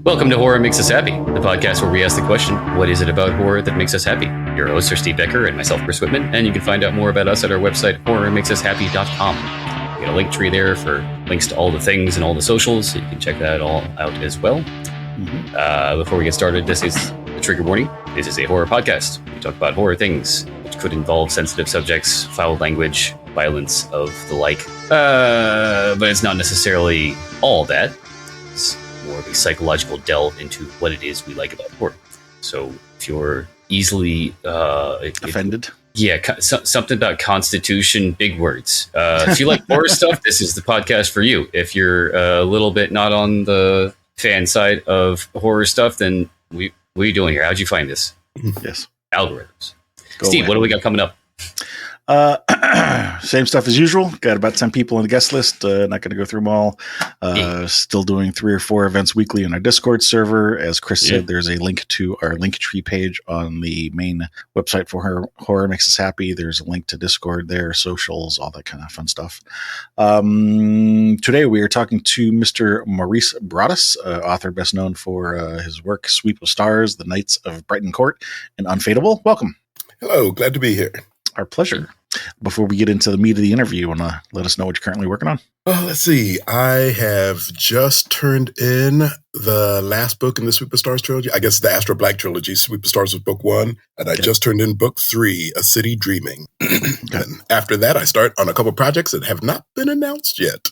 Welcome to Horror Makes Us Happy, the podcast where we ask the question, what is it about horror that makes us happy? Your hosts are Steve Becker and myself, Chris Whitman, and you can find out more about us at our website, horrormakesushappy.com. We got a link tree there for links to all the things and all the socials, so you can check that all out as well. Before we get started, this is the trigger warning. This is a horror podcast. We talk about horror things, which could involve sensitive subjects, foul language, violence of the like. But it's not necessarily all that. It's more of a psychological delve into what it is we like about horror. So if you're easily offended, something about Constitution, big words. If you like horror stuff, this is the podcast for you. If you're a little bit not on the fan side of horror stuff, then what are you doing here? How'd you find this? Yes, algorithms. Steve, what do we got coming up? Same stuff as usual. Got about 10 people on the guest list. Not going to go through them all. Still doing 3 or 4 events weekly on our Discord server. As Chris said, there's a link to our Linktree page on the main website for Horror Makes Us Happy. There's a link to Discord there, socials, all that kind of fun stuff. Today we are talking to Mr. Maurice Broaddus, author best known for his work Sweep of Stars, The Knights of Breton Court, and Unfadeable. Welcome. Hello, glad to be here. Our pleasure. Before we get into the meat of the interview, you want to let us know what you're currently working on? Well, let's see. I have just turned in the last book in the Sweep of Stars trilogy. I guess the Astro Black trilogy. Sweep of Stars was book 1. And I just turned in book 3, A City Dreaming. And after that, I start on a couple projects that have not been announced yet.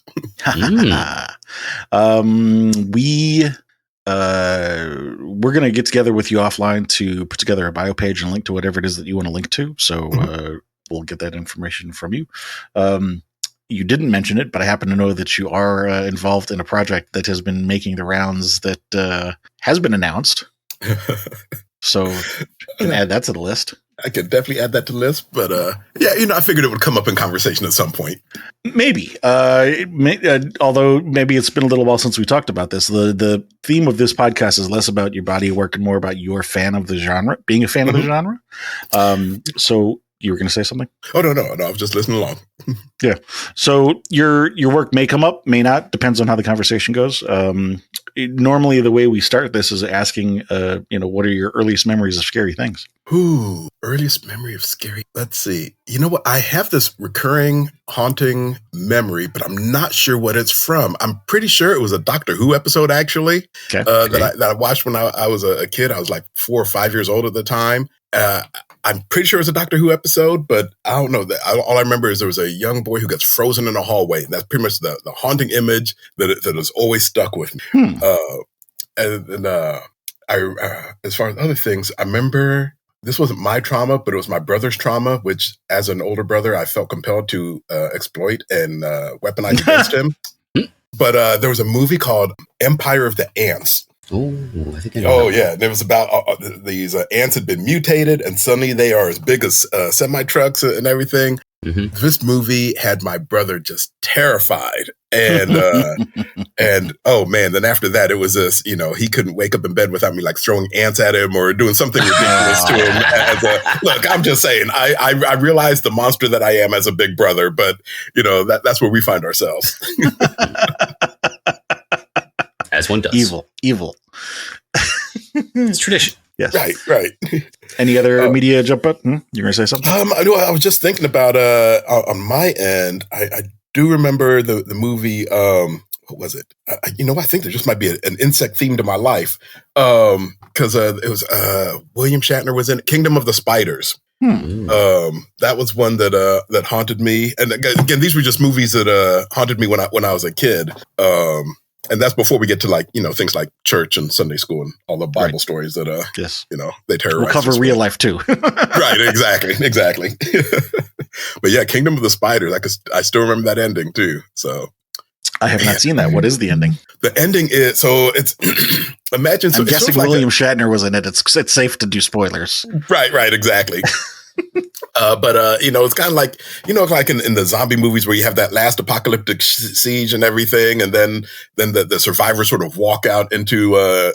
We're going to get together with you offline to put together a bio page and link to whatever it is that you want to link to. So we'll get that information from you. You didn't mention it, but I happen to know that you are involved in a project that has been making the rounds that has been announced. So you can add that to the list. I could definitely add that to the list, but I figured it would come up in conversation at some point. Maybe, although maybe it's been a little while since we talked about this. The theme of this podcast is less about your body of work and more about your fan of the genre, being a fan of the genre. So you were going to say something? Oh, no, I was just listening along. Yeah. So your work may come up, may not, depends on how the conversation goes. Normally the way we start this is asking, what are your earliest memories of scary things? Ooh, earliest memory of scary. Let's see. You know what? I have this recurring haunting memory, but I'm not sure what it's from. I'm pretty sure it was a Doctor Who episode, actually, that I watched when I was a kid. I was like 4 or 5 years old at the time. I'm pretty sure it was a Doctor Who episode, but I don't know. All I remember is there was a young boy who gets frozen in a hallway. That's pretty much the haunting image that has always stuck with me. As far as other things, I remember this wasn't my trauma, but it was my brother's trauma, which as an older brother, I felt compelled to exploit and weaponize against him. But there was a movie called Empire of the Ants. I think I know. Yeah. And it was about these ants had been mutated and suddenly they are as big as semi-trucks and everything. This movie had my brother just terrified. And oh man, then after that, it was this, he couldn't wake up in bed without me like throwing ants at him or doing something ridiculous to him. Look, I'm just saying, I realize the monster that I am as a big brother, but that's where we find ourselves. As one does. Evil. It's tradition. Yes. Right. Any other media jump up? You're going to say something? I was just thinking about, on my end, I do remember the movie, what was it? I think there just might be an insect theme to my life. Because it was, William Shatner was in Kingdom of the Spiders. That was one that haunted me. And again, these were just movies that haunted me when I was a kid. And that's before we get to things like church and Sunday school and all the Bible stories that they terrorize. We'll cover real life too. Right, exactly. But yeah, Kingdom of the Spiders. I still remember that ending too. So I have not seen that. What is the ending? The ending is it's imagine. I'm guessing sort of William Shatner was in it. It's safe to do spoilers. Right, exactly. But it's kind of like, like in the zombie movies where you have that last apocalyptic siege and everything. And then the survivors sort of walk out into the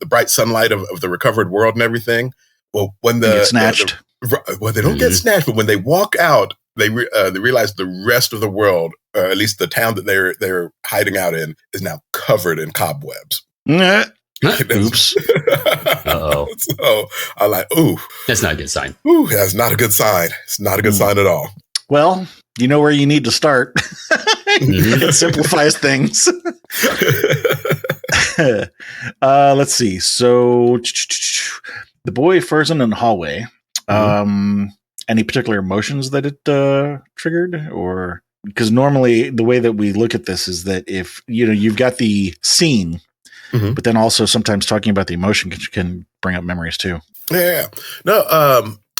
bright sunlight of the recovered world and everything. Well, when they get snatched, they don't get snatched, but when they walk out, they realize the rest of the world, or at least the town that they're hiding out in, is now covered in cobwebs. Nah. Oops. Uh-oh. So I'm like, ooh. That's not a good sign. Ooh, that's not a good sign. It's not a good sign at all. Well, you know where you need to start. It simplifies things. Let's see. So the boy frozen in the hallway. Any particular emotions that it triggered, or because normally the way that we look at this is that if you've got the scene, but then also sometimes talking about the emotion can bring up memories too. Yeah. No.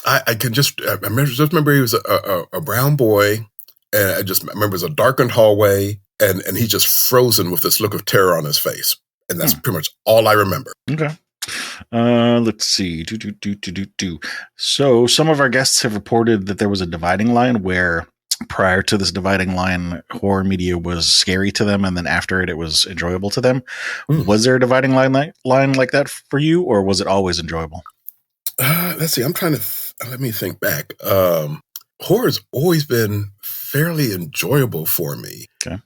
I can just remember he was a brown boy, and I just remember it was a darkened hallway, and he's just frozen with this look of terror on his face, and that's pretty much all I remember. Okay. Let's see. So some of our guests have reported that there was a dividing line where prior to this dividing line, horror media was scary to them, and then after it was enjoyable to them. Was there a dividing line like that for you, or was it always enjoyable? Let's see. I'm trying to let me think back. Horror's always been fairly enjoyable for me. Okay.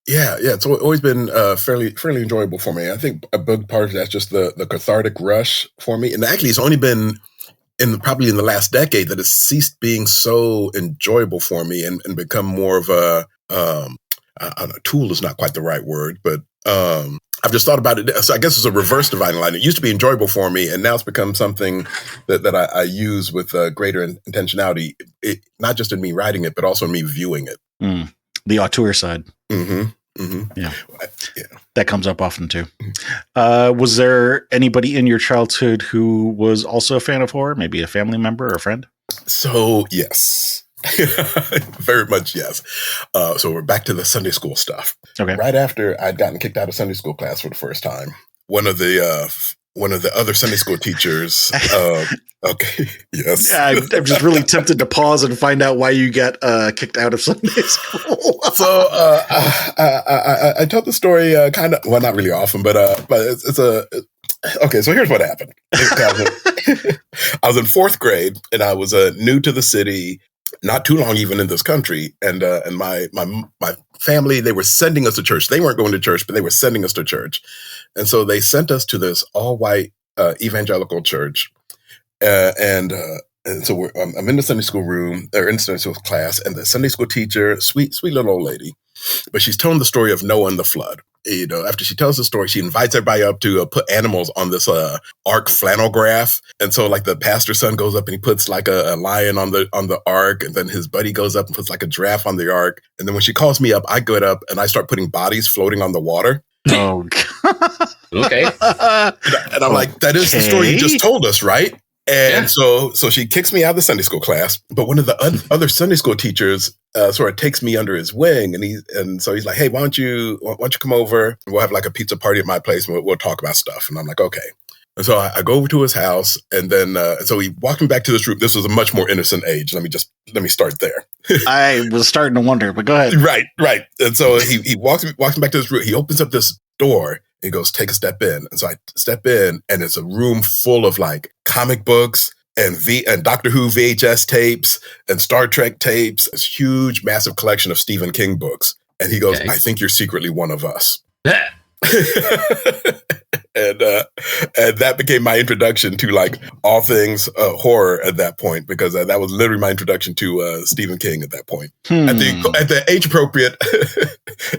Yeah, it's always been fairly enjoyable for me. I think a big part of that's just the cathartic rush for me, and actually, it's only been probably in the last decade that it's ceased being so enjoyable for me and become more of a tool is not quite the right word, but I've just thought about it. So I guess it's a reverse dividing line. It used to be enjoyable for me, and now it's become something that I use with greater intentionality. Not just in me writing it, but also in me viewing it. The auteur side. Yeah, that comes up often too. Was there anybody in your childhood who was also a fan of horror? Maybe a family member or a friend? So yes, very much yes. So we're back to the Sunday school stuff. Okay. Right after I'd gotten kicked out of Sunday school class for the first time, one of the other Sunday school teachers. Okay. Yes. Yeah, I'm just really tempted to pause and find out why you got kicked out of Sunday school. So I tell the story kind of, well, not really often, but it's okay. So here's what happened. I was in fourth grade, and I was new to the city, not too long even in this country, and my family, they were sending us to church. They weren't going to church, but they were sending us to church, and so they sent us to this all-white evangelical church. And so I'm in the Sunday school room, or in the Sunday school class, and the Sunday school teacher, sweet little old lady, but she's telling the story of Noah and the flood. After she tells the story, she invites everybody up to put animals on this ark flannel graph. And so like the pastor's son goes up and he puts like a lion on the ark, and then his buddy goes up and puts like a giraffe on the ark. And then when she calls me up, I go up and I start putting bodies floating on the water. Oh, okay. And I'm like, that is the story you just told us, right? And so she kicks me out of the Sunday school class, but one of the other Sunday school teachers sort of takes me under his wing, and so he's like, "Hey, why don't you come over? We'll have like a pizza party at my place, and we'll talk about stuff." And I'm like, "Okay." And so I go over to his house, and then so he walked me back to this room. This was a much more innocent age. Let me start there. I was starting to wonder, but go ahead. Right. And so he walks me back to this room. He opens up this door. He goes, "Take a step in." And so I step in, and it's a room full of like comic books and Doctor Who VHS tapes and Star Trek tapes. This huge, massive collection of Stephen King books. And he goes, "I think you're secretly one of us." And that became my introduction to like all things horror at that point, because that was literally my introduction to Stephen King at that point. At the age appropriate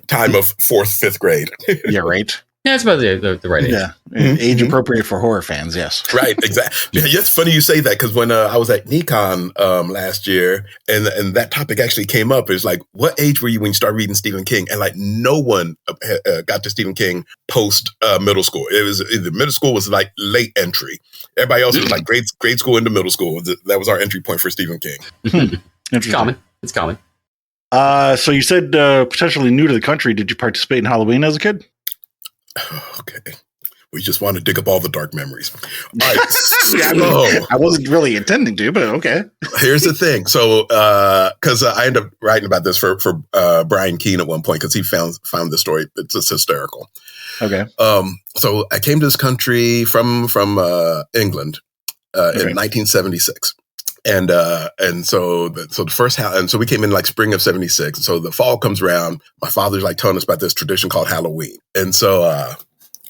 time of 4th, 5th grade. Yeah, right. Yeah, it's about the right age. Yeah, age appropriate for horror fans. Yes, right, exactly. Yeah, it's funny you say that, because when I was at Nikon last year, and that topic actually came up, it's like, what age were you when you started reading Stephen King? And like, no one got to Stephen King post middle school. The middle school was like late entry. Everybody else was like grade school into middle school. That was our entry point for Stephen King. Interesting. It's common. So you said potentially new to the country. Did you participate in Halloween as a kid? Okay. We just want to dig up all the dark memories. All right. I wasn't really intending to, but okay. Here's the thing. So, because I ended up writing about this for Brian Keene at one point, because he found the story. It's just hysterical. Okay. So I came to this country from England in 1976. And so the first house, and so we came in like spring of 76. So the fall comes around. My father's like telling us about this tradition called Halloween. And so,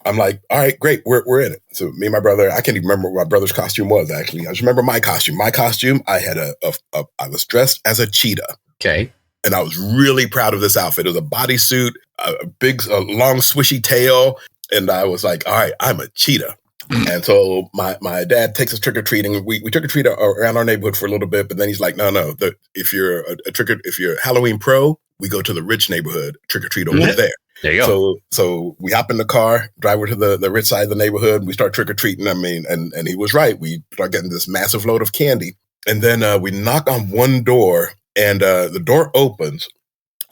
I'm like, all right, great. We're in it. So me and my brother, I can't even remember what my brother's costume was, actually. I just remember my costume. My costume, I had I was dressed as a cheetah. Okay. And I was really proud of this outfit. It was a bodysuit, a big, long, swishy tail. And I was like, all right, I'm a cheetah. And so my dad takes us trick-or-treating. We trick-or-treat around our neighborhood for a little bit, but then he's like, no. If you're if you're Halloween pro, we go to the rich neighborhood, trick-or-treat over there. There you go. So we hop in the car, drive over to the rich side of the neighborhood. We start trick-or-treating. I mean, and he was right. We start getting this massive load of candy. And then we knock on one door, and the door opens.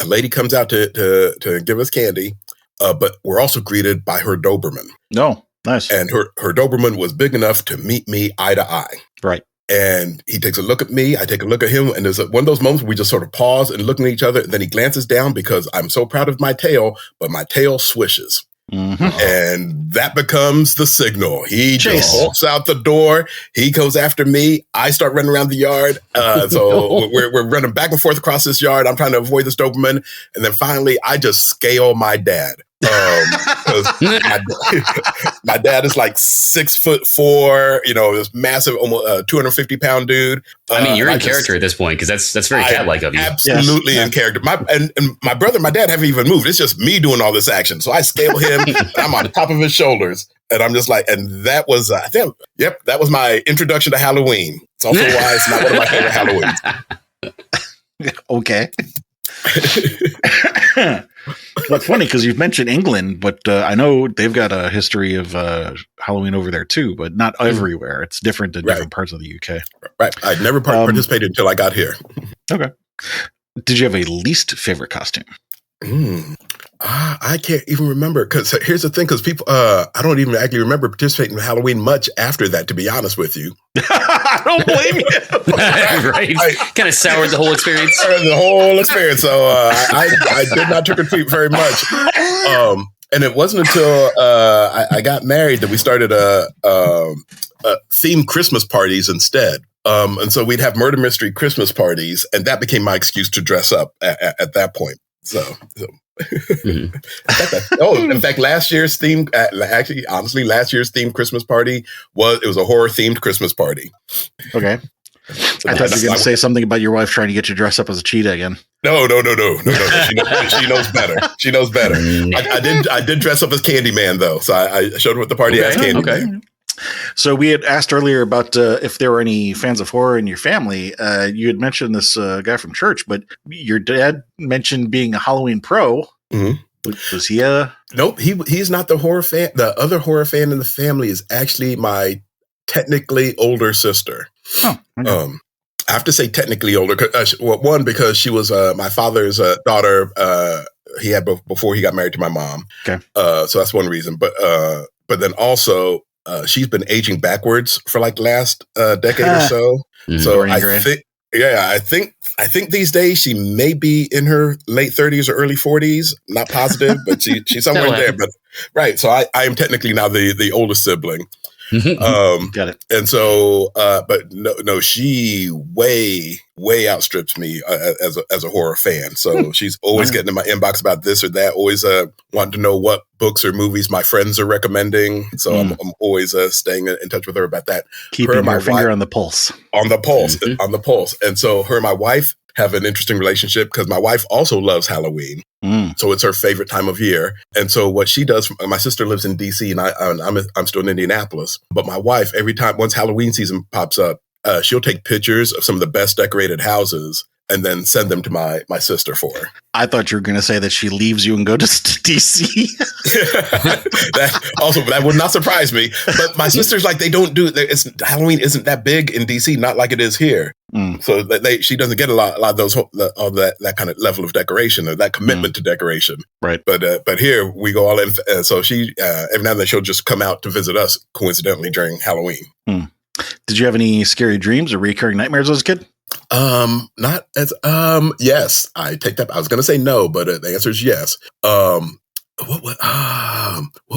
A lady comes out to give us candy, but we're also greeted by her Doberman. No, nice. And her Doberman was big enough to meet me eye to eye. Right. And he takes a look at me. I take a look at him. And there's one of those moments where we just sort of pause and look at each other. And then he glances down because I'm so proud of my tail, but my tail swishes. Mm-hmm. And that becomes the signal. He just walks out the door. He goes after me. I start running around the yard. So we're running back and forth across this yard. I'm trying to avoid this Doberman. And then finally, I just scale my dad. My dad is like 6'4", this massive, almost 250-pound dude. I mean, you're in character at this point because that's very cat-like of you. Absolutely in character. My brother and my dad haven't even moved. It's just me doing all this action. So I scale him. I'm on the top of his shoulders, and I'm just like, and that was, that was my introduction to Halloween. It's also why it's not one of my favorite Halloweens. Okay. Well, it's funny because you've mentioned England, but I know they've got a history of Halloween over there too, but not everywhere. It's different in different parts of the UK. Right. I'd never participated until I got here. Okay. Did you have a least favorite costume? I can't even remember because here's the thing, because people, I don't even actually remember participating in Halloween much after that, to be honest with you. I don't blame you. Right. Kind of soured the whole experience. The whole experience. So I did not trick or treat very much. And it wasn't until I got married that we started themed Christmas parties instead. And so we'd have murder mystery Christmas parties, and that became my excuse to dress up at that point. So. Mm-hmm. In fact, last year's theme, last year's themed Christmas party was a horror themed Christmas party. Okay. I thought you were going to say something about your wife trying to get you dressed up as a cheetah again. No. She knows better. She knows better. I did dress up as Candyman though, so I showed her at the party as Candyman. Okay. So we had asked earlier about if there were any fans of horror in your family. You had mentioned this guy from church, but your dad mentioned being a Halloween pro. Mm-hmm. Was he a? Nope, he's not the horror fan. The other horror fan in the family is actually my technically older sister. Oh, okay. I have to say technically older. One, because she was my father's daughter. He had before he got married to my mom. Okay, so that's one reason. But then also. She's been aging backwards for like the last decade or so. So I think these days she may be in her late 30s or early 40s. Not positive, but she's somewhere in there. But right, so I am technically now the oldest sibling. Got it. And so, but no, she way outstrips me as a horror fan. So she's always getting in my inbox about this or that. Always wanting to know what books or movies my friends are recommending. So I'm always staying in touch with her about that. Keeping my finger on the pulse. On the pulse. And so her and my wife have an interesting relationship because my wife also loves Halloween. So it's her favorite time of year. And so what she does, my sister lives in DC and I'm still in Indianapolis. But my wife, once Halloween season pops up, she'll take pictures of some of the best decorated houses and then send them to my sister for her. I thought you were going to say that she leaves you and go to DC. that would not surprise me. But my sister's like, they don't do Halloween isn't that big in DC, not like it is here. So she doesn't get a lot of those that kind of level of decoration or that commitment to decoration. Right. But here we go all in. So she every now and then she'll just come out to visit us coincidentally during Halloween. Did you have any scary dreams or recurring nightmares as a kid? Not as yes, I take that. I was going to say no, but the answer is yes. What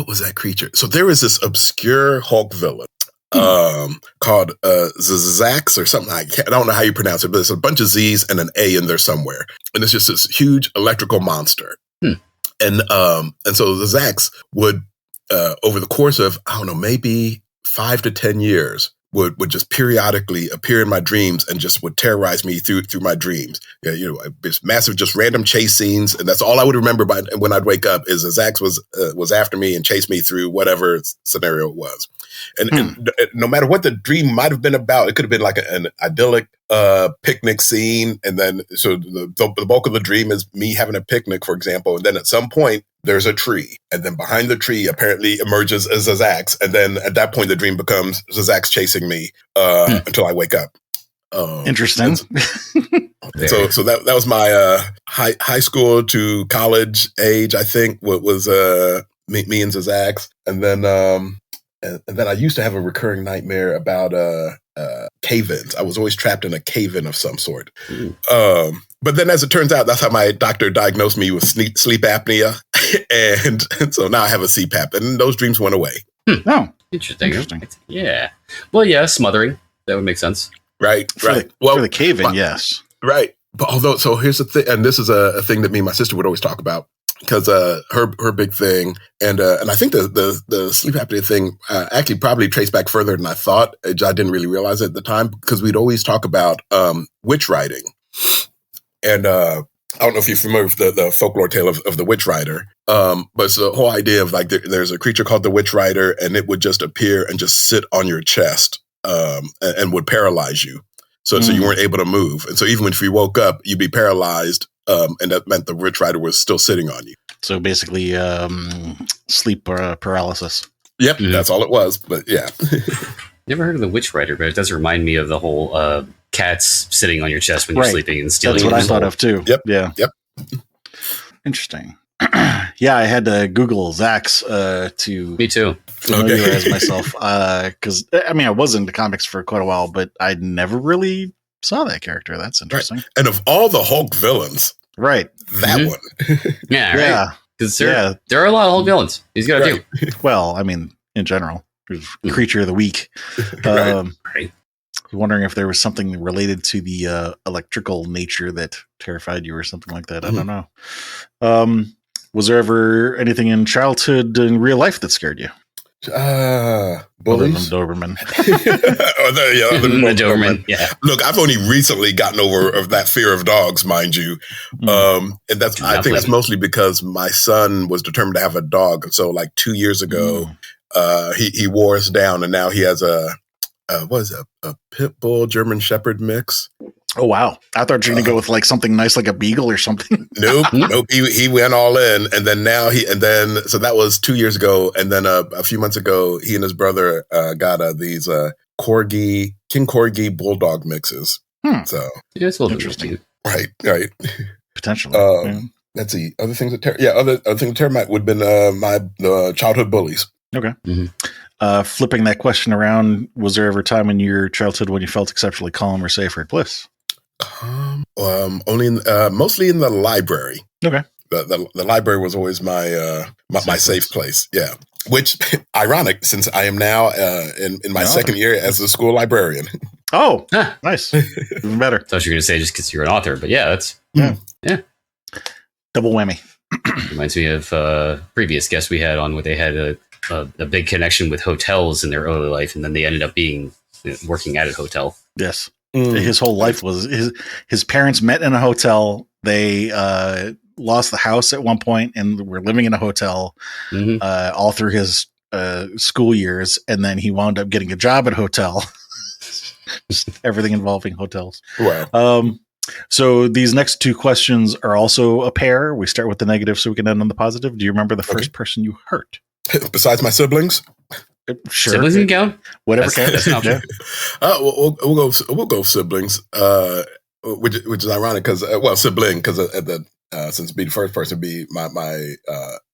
was that creature? So there was this obscure Hulk villain. called Zax or something. I don't know how you pronounce it, but there's a bunch of Z's and an A in there somewhere, and it's just this huge electrical monster. And so the Zax would over the course of, I don't know, maybe 5 to 10 years, would just periodically appear in my dreams and just would terrorize me through my dreams. Yeah, this massive, just random chase scenes, and that's all I would remember when I'd wake up is the Zax was after me and chased me through whatever scenario it was. And no matter what the dream might have been about, it could have been like an idyllic picnic scene, and then so the bulk of the dream is me having a picnic, for example, and then at some point there's a tree, and then behind the tree apparently emerges a Zax, and then at that point the dream becomes Zax chasing me until I wake up. Interesting. So that was my high school to college age, I think. What was me and Zax, and then I used to have a recurring nightmare about cave-ins. I was always trapped in a cave-in of some sort. But then, as it turns out, that's how my doctor diagnosed me with sleep apnea, and so now I have a CPAP, and those dreams went away. Oh, interesting. Yeah. Well, yeah, smothering. That would make sense. Right. For the cave-in, yes. Right. But so here's the thing, and this is a thing that me and my sister would always talk about. Because her big thing, and I think the sleep apnea thing actually probably traced back further than I thought. I didn't really realize it at the time, because we'd always talk about witch riding, and I don't know if you're familiar with the folklore tale of the witch rider, but it's the whole idea of like there's a creature called the witch rider, and it would just appear and just sit on your chest and would paralyze you, so you weren't able to move, and so even if you woke up, you'd be paralyzed. And that meant the witch rider was still sitting on you. So basically, sleep paralysis. Yep, that's all it was. But yeah. Never heard of the witch rider, but it does remind me of the whole cats sitting on your chest when you're sleeping and stealing. That's what I thought of too. Yep. Yeah. Yep. Interesting. Yeah, I had to Google Zax to me too. Familiarize myself, because I was into comics for quite a while, but I never really saw that character. That's interesting. Right. And of all the Hulk villains, right, that one. Yeah, right. Yeah, because there are a lot of Hulk villains. He's got a few. Well, in general, there's Creature of the Week. Right. Wondering if there was something related to the electrical nature that terrified you or something like that. I don't know. Was there ever anything in childhood in real life that scared you? Bullies? Doberman. The Doberman. Yeah. Look, I've only recently gotten over of that fear of dogs, mind you. And I think that's mostly because my son was determined to have a dog. And so like 2 years ago, he wore us down, and now he has a pit bull German Shepherd mix. Oh, wow. I thought you were going to go with like something nice, like a beagle or something. Nope. He went all in. And then so that was 2 years ago. And then a few months ago, he and his brother got these King Corgi Bulldog mixes. So yeah, it's a little interesting. Right. Potentially. Let's see. Other things that other things that terrified would have been my childhood bullies. Okay. Flipping that question around, was there ever a time in your childhood when you felt exceptionally calm or safe or at bliss? Only mostly in the library. Okay. The library was always my safe place. Yeah. Which ironic, since I am now in my second year as a school librarian. Oh, nice. Even better. I thought you were going to say just because you're an author, but yeah, that's double whammy. Reminds me of previous guests we had on where they had a big connection with hotels in their early life, and then they ended up working at a hotel. Yes. His whole life was his parents met in a hotel. They lost the house at one point and were living in a hotel all through his school years, and then he wound up getting a job at a hotel. Just everything involving hotels. Wow. So these next two questions are also a pair. We start with the negative so we can end on the positive. Do you remember the first person you hurt? Besides my siblings? Sure. Siblings can count. Whatever counts. We'll go siblings, which is ironic because sibling, because since be the first person be my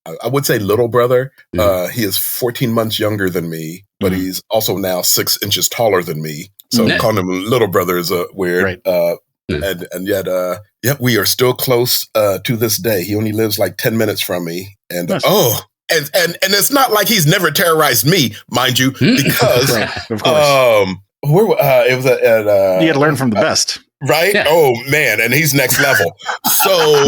I would say little brother. He is 14 months younger than me, but he's also now 6 inches taller than me. So calling him little brother is weird. Right. And yet we are still close to this day. He only lives like 10 minutes from me. And nice. and it's not like he's never terrorized me, mind you, because Right, of course. it was at You got to learn from the best. right? Yeah. Oh man, and he's next level. So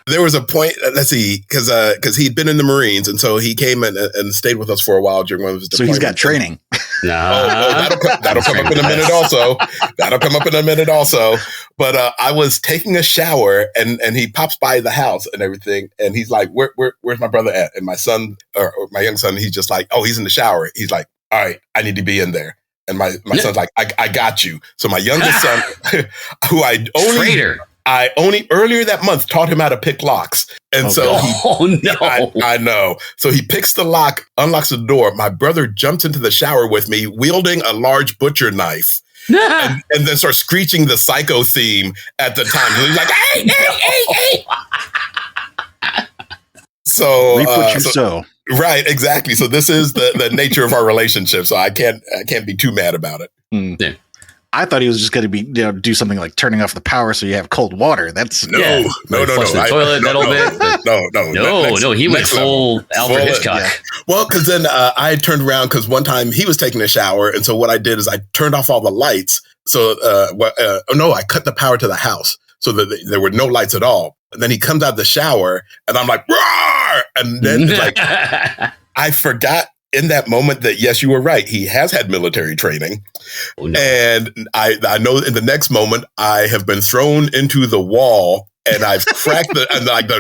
there was a point. Let's see, because he'd been in the Marines, and so he came and stayed with us for a while during one of his. So he's got training. That'll come up in a minute also. That'll come up in a minute also. But I was taking a shower, and he pops by the house and everything, and he's like, "Where's my brother at?" And my son, or my young son, he's just like, "Oh, he's in the shower." He's like, "All right, I need to be in there." And my son's like, I got you. So my youngest son, who I only earlier that month taught him how to pick locks. And I know. So he picks the lock, unlocks the door. My brother jumps into the shower with me, wielding a large butcher knife. and then starts screeching the Psycho theme at the time. So he's like, hey. So, reap what you sow. Right, exactly. So this is the nature of our relationship. So I can't be too mad about it. Yeah. I thought he was just going to be do something like turning off the power so you have cold water. That's no. Flush the toilet a little bit. No. He went full Alfred Hitchcock. Yeah. Well, because then I turned around because one time he was taking a shower, and so what I did is I turned off all the lights. So I cut the power to the house so that there were no lights at all. And then he comes out of the shower, and I'm like, roar! And then like I forgot in that moment that, yes, you were right. He has had military training. Oh, no. And I know in the next moment I have been thrown into the wall and I've cracked the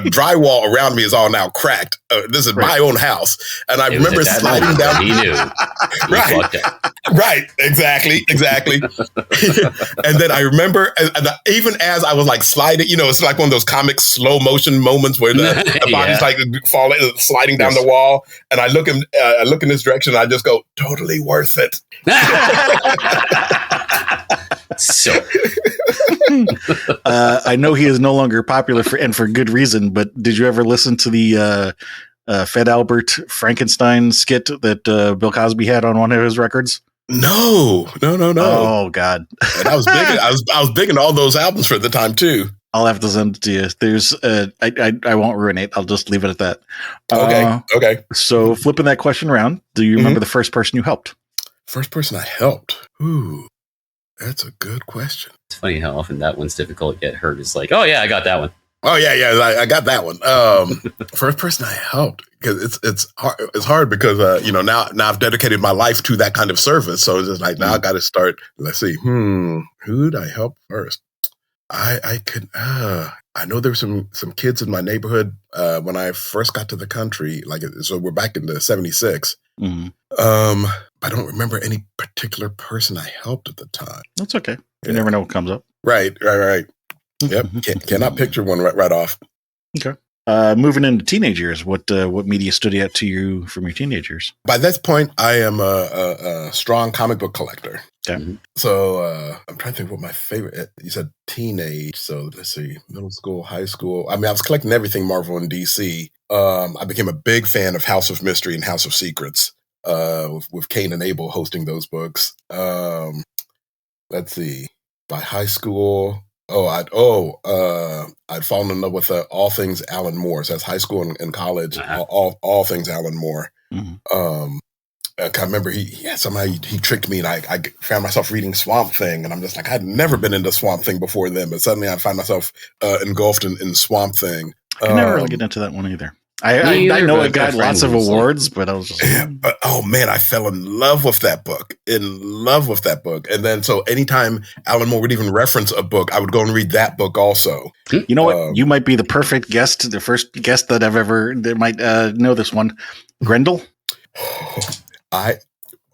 drywall around me is all now cracked. This is my own house. And I remember sliding down. He knew. Right. Exactly. And then I remember, and even as I was like sliding, it's like one of those comic slow motion moments where the body's like falling, sliding down the wall. And I look in this direction and I just go, totally worth it. So I know he is no longer popular for good reason, but did you ever listen to the Fed Albert Frankenstein skit that Bill Cosby had on one of his records? No. Oh God. And I was big. I was big in all those albums for the time too. I'll have to send it to you. There's I won't ruin it. I'll just leave it at that. Okay. So flipping that question around, do you remember the first person you helped? First person I helped? Ooh, that's a good question. It's funny how often that one's difficult, yet heard is like, oh yeah, I got that one. Oh yeah, I got that one. First person I helped, because it's hard. It's hard because now I've dedicated my life to that kind of service. So it's just like now I got to start. Let's see. Who'd I help first? I know there were some kids in my neighborhood when I first got to the country. So we're back in the '76. Mm-hmm. I don't remember any particular person I helped at the time. That's okay. You never know what comes up. Right. Yep. Cannot picture one right off. Okay. Moving into teenage years, what media stood out to you from your teenage years? By this point, I am a strong comic book collector. Okay. So I'm trying to think what my favorite. You said teenage, so let's see, middle school, high school. I mean, I was collecting everything Marvel and DC. I became a big fan of House of Mystery and House of Secrets. With Cain and Abel hosting those books. Let's see. By high school, I'd fallen in love with all things Alan Moore. So that's high school and college. All things Alan Moore. Mm-hmm. I remember he tricked me, and I found myself reading Swamp Thing, and I'm just like, I'd never been into Swamp Thing before then, but suddenly I find myself engulfed in Swamp Thing. I never really get into that one either. I know it got lots of awards, but I was just but oh man, I fell in love with that book. And then so anytime Alan Moore would even reference a book, I would go and read that book also. You know what? You might be the perfect guest, the first guest that I've ever that might know this one. Grendel? Are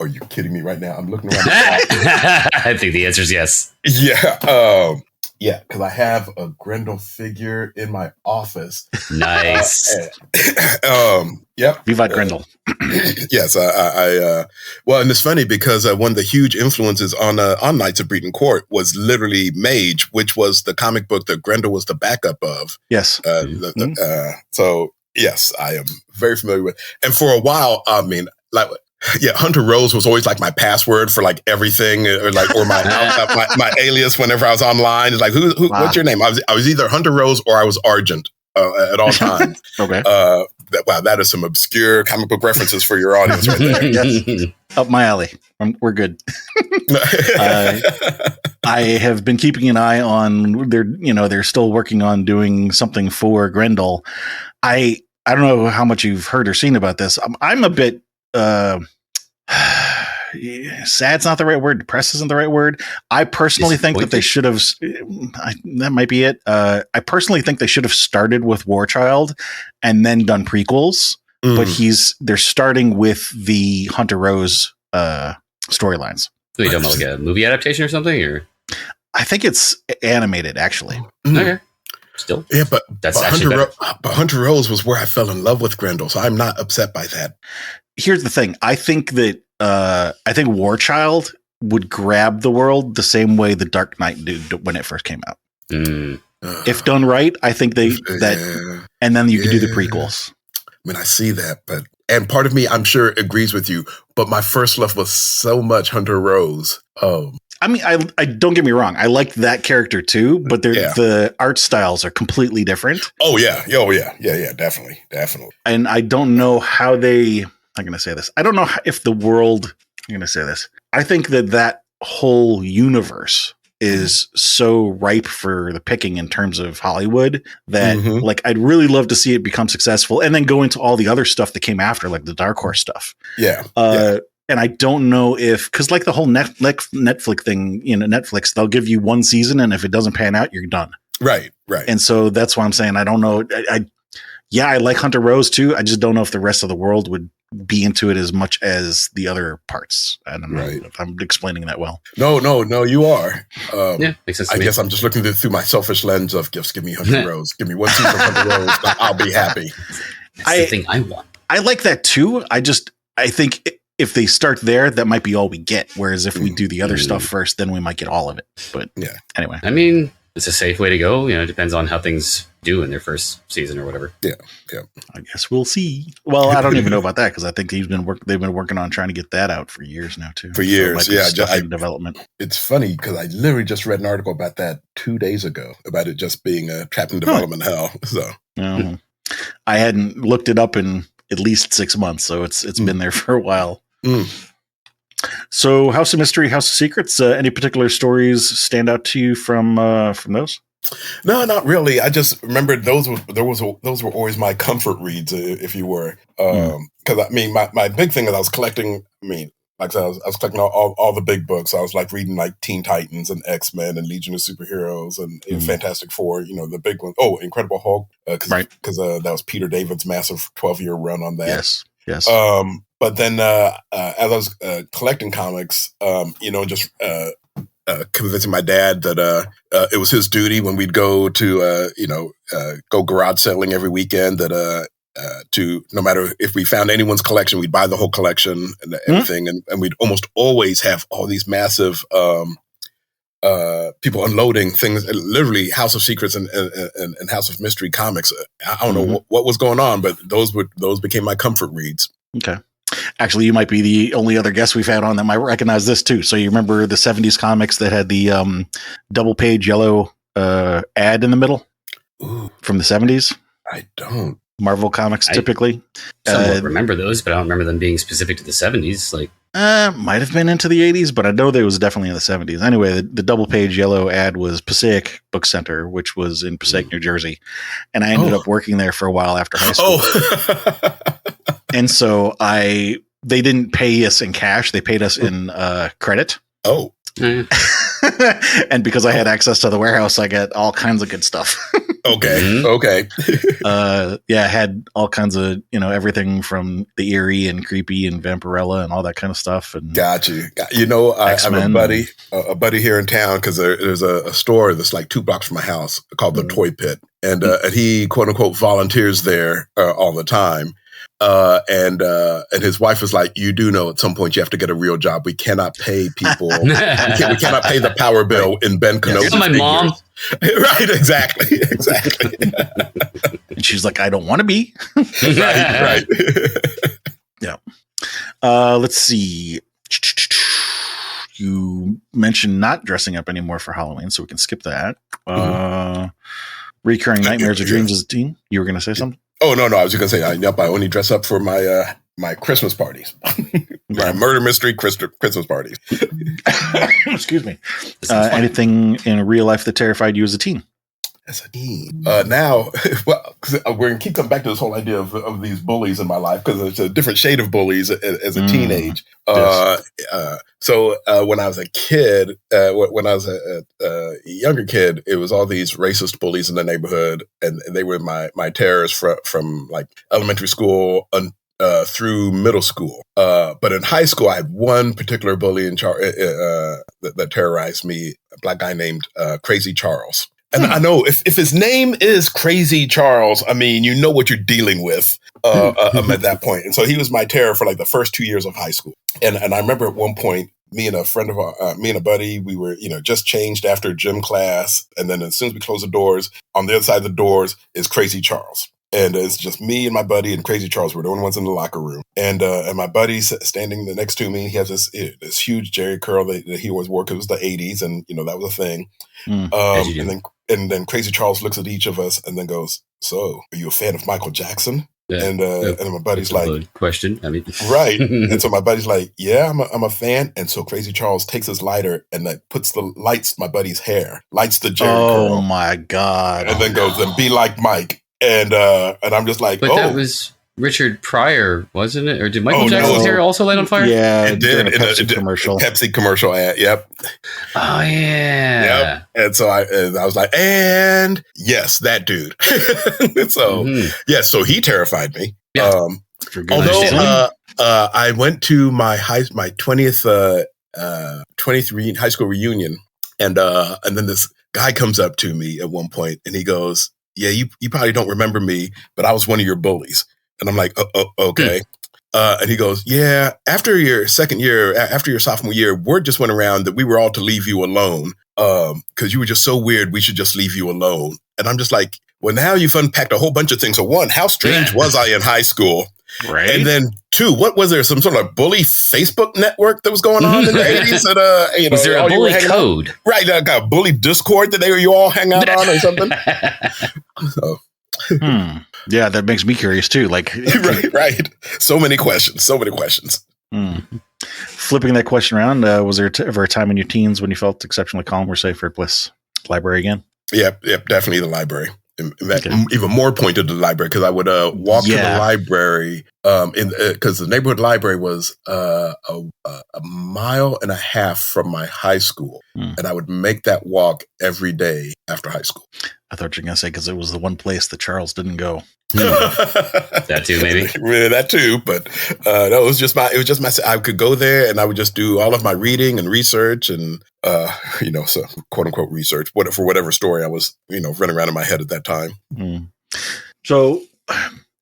you kidding me right now? I'm looking around. I think the answer is yes. Yeah. Yeah, because I have a Grendel figure in my office. Nice. Yep. Vivat Grendel. Yes. Well, and it's funny because one of the huge influences on Knights of Breton Court was literally Mage, which was the comic book that Grendel was the backup of. Yes. So, yes, I am very familiar with. And for a while, I mean, Hunter Rose was always like my password for like everything, or my alias whenever I was online. It's like, who? Wow. What's your name? I was either Hunter Rose or I was Argent at all times. Okay. Wow, that is some obscure comic book references for your audience right there. Yes. Up my alley. We're good. I have been keeping an eye on they're still working on doing something for Grendel. I don't know how much you've heard or seen about this. I'm a bit sad's not the right word. Depressed isn't the right word. I personally think that they should have. That might be it. I personally think they should have started with War Child and then done prequels. But they're starting with the Hunter Rose storylines. So you talking about like a movie adaptation or something, or I think it's animated actually. Okay. Still, yeah, but that's Hunter Rose was where I fell in love with Grendel, so I'm not upset by that. Here's the thing: I think War Child would grab the world the same way the Dark Knight did when it first came out. If done right, I think and then you could do the prequels. I mean, I see that, and part of me, I'm sure, agrees with you. But my first love was so much Hunter Rose. I mean, I don't get me wrong. I like that character too, but the art styles are completely different. Oh yeah, definitely. And I don't know how I'm going to say this. I don't know if the world. I'm going to say this. I think that whole universe is so ripe for the picking in terms of Hollywood that like I'd really love to see it become successful and then go into all the other stuff that came after, like the Dark Horse stuff. Yeah. And I don't know because like the whole Netflix thing, Netflix, they'll give you one season and if it doesn't pan out, you're done. Right. And so that's why I'm saying I don't know. I like Hunter Rose too. I just don't know if the rest of the world would be into it as much as the other parts. I don't know if I'm explaining that well. No, you are. Yeah, makes sense. I guess I'm just looking through my selfish lens of just give me Hunter Rose. Give me one season of Hunter Rose. I'll be happy. That's the thing I want. I like that too. I think if they start there, that might be all we get. Whereas if we do the other stuff first, then we might get all of it. But anyway. I mean, it's a safe way to go. It depends on how things do in their first season or whatever. Yeah. I guess we'll see. Well, I don't even know about that because I think they've been working on trying to get that out for years now too. For years, in development. It's funny because I literally just read an article about that 2 days ago about it just being a trapped in development hell. So I hadn't looked it up in at least 6 months, so it's been there for a while. So, House of Mystery, House of Secrets. Any particular stories stand out to you from those? No, not really. I just remembered those were always my comfort reads, if you were. Because I mean, my big thing is I was collecting. I mean, like I said, I was collecting all the big books. I was like reading like Teen Titans and X-Men and Legion of Superheroes and Fantastic Four. The big one. Oh, Incredible Hulk. Because that was Peter David's massive 12-year run on that. Yes. But then as I was collecting comics, just convincing my dad that it was his duty when we'd go to go garage selling every weekend that to no matter if we found anyone's collection, we'd buy the whole collection and everything, and we'd almost always have all these massive people unloading things. Literally, House of Secrets and House of Mystery comics. I don't know what was going on, but those became my comfort reads. Okay. Actually, you might be the only other guest we've had on that might recognize this too. So you remember the 70s comics that had the double page yellow ad in the middle from the 70s? I don't. Marvel comics typically. Somewhat remember those, but I don't remember them being specific to the 70s. Like, might have been into the 80s, but I know that it was definitely in the 70s. Anyway, the double page yellow ad was Passaic Book Center, which was in Passaic, New Jersey. And I ended up working there for a while after high school. And so they didn't pay us in cash. They paid us in credit. Oh. And because I had access to the warehouse, I got all kinds of good stuff. Okay. I had all kinds of, everything from the eerie and creepy and Vampirella and all that kind of stuff. And got you. I have a buddy here in town because there's a store that's like 2 blocks from my house called the Toy Pit. And he, quote unquote, volunteers there all the time. And his wife was like, you do know at some point you have to get a real job. We cannot pay people. we cannot pay the power bill in Ben Kenobi's my mom. Right, exactly. And she's like, I don't want to be. Right. Yeah. Let's see. You mentioned not dressing up anymore for Halloween, so we can skip that. Recurring nightmares or dreams as a teen. You were going to say something? Oh no, I was just gonna say, I only dress up for my my Christmas parties, my murder mystery Christmas parties. Excuse me. Anything in real life that terrified you as a teen? As a teen, now, well, we're gonna keep coming back to this whole idea of these bullies in my life because it's a different shade of bullies as a teenage. So when I was a kid, when I was a younger kid, it was all these racist bullies in the neighborhood, and they were my terrors from like elementary school through middle school. But in high school, I had one particular bully that terrorized me, a black guy named Crazy Charles. And I know if his name is Crazy Charles, I mean, you know what you're dealing with at that point. And so he was my terror for like the first 2 years of high school. And I remember at one point, me and a buddy, we were, just changed after gym class. And then as soon as we closed the doors, on the other side of the doors is Crazy Charles. And it's just me and my buddy and Crazy Charles. We're the only ones in the locker room. And my buddy's standing next to me. He has this huge Jerry curl that he always wore because it was the 80s. And, that was a thing. And then Crazy Charles looks at each of us and then goes, "So, are you a fan of Michael Jackson?" Yeah. And my buddy's like, "Question." I mean, right. And so my buddy's like, "Yeah, I'm a fan." And so Crazy Charles takes his lighter and lights my buddy's hair, lights the Jerry curl. Oh my God! And then goes and be like Mike. And I'm just like, but that was Richard Pryor, wasn't it? Or did Michael Jackson's hair also light on fire? Yeah, it did. In a Pepsi commercial. Pepsi commercial ad. Yep. Oh yeah. Yep. And so I was like, and yes, that dude. So yes, so he terrified me. Yeah. Although I went to my 20th 23 high school reunion, and then this guy comes up to me at one point and he goes, "Yeah, you probably don't remember me, but I was one of your bullies." And I'm like, okay. And he goes, "Yeah, after your sophomore year, word just went around that we were all to leave you alone because you were just so weird. We should just leave you alone." And I'm just like, well, now you've unpacked a whole bunch of things. So one, how strange was I in high school? Right. And then two, what was there, some sort of bully Facebook network that was going on in the 80s? That, was there a bully code? On? Right, like a bully Discord that you all hang out on or something? So. Yeah, that makes me curious too. Like, right. So many questions. Flipping that question around, was there ever a time in your teens when you felt exceptionally calm or safe or bliss? Library again? Yep, definitely the library. Even more pointed to the library because I would walk to the library because the neighborhood library was a mile and a half from my high school, and I would make that walk every day after high school. I thought you were going to say because it was the one place that Charles didn't go. That too, maybe. That too, but no, it was just my. I could go there and I would just do all of my reading and research and so quote unquote research for whatever story I was running around in my head at that time. So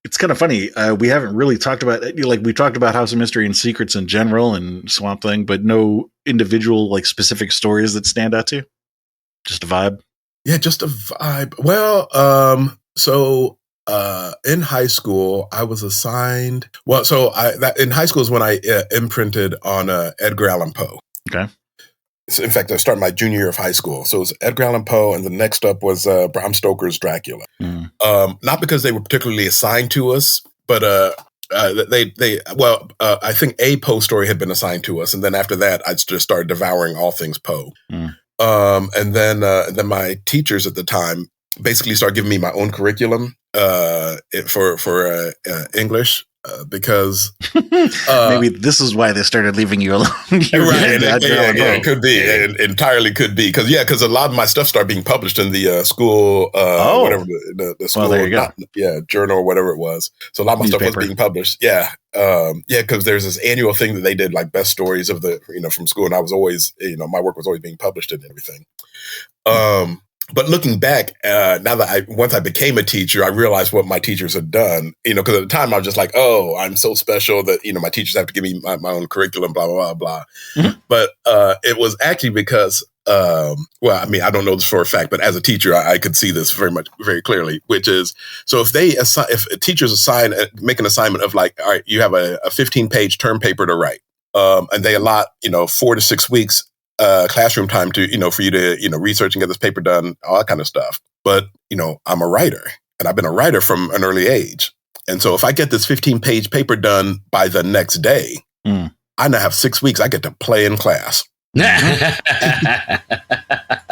it's kind of funny. We haven't really talked about we talked about House of Mystery and Secrets in general and Swamp Thing, but no individual specific stories that stand out to you. Just a vibe. Yeah, just a vibe. Well, so in high school, I was assigned. Well, so in high school is when I imprinted on Edgar Allan Poe. Okay. So in fact, I started my junior year of high school. So it was Edgar Allan Poe, and the next up was Bram Stoker's Dracula. Not because they were particularly assigned to us, but I think a Poe story had been assigned to us, and then after that, I just started devouring all things Poe. And then my teachers at the time basically started giving me my own curriculum for English because maybe this is why they started leaving you alone. It could be. It entirely could be because a lot of my stuff started being published in the school, whatever the school, there you go. Journal or whatever it was. So a lot of my stuff was being published. Because there's this annual thing that they did, like best stories of the from school, and I was always my work was always being published and everything. But looking back, now that once I became a teacher, I realized what my teachers had done, because at the time I was just like, oh, I'm so special that, my teachers have to give me my own curriculum, blah, blah, blah, blah. But it was actually because, I don't know this for a fact, but as a teacher, I could see this very clearly, which is, so if teachers make an assignment of all right, you have a 15-page term paper to write, and they allot, 4 to 6 weeks classroom time to, for you to, research and get this paper done, all that kind of stuff. But, I'm a writer. and I've been a writer from an early age. And so if I get this 15-page paper done by the next day, I now have 6 weeks I get to play in class.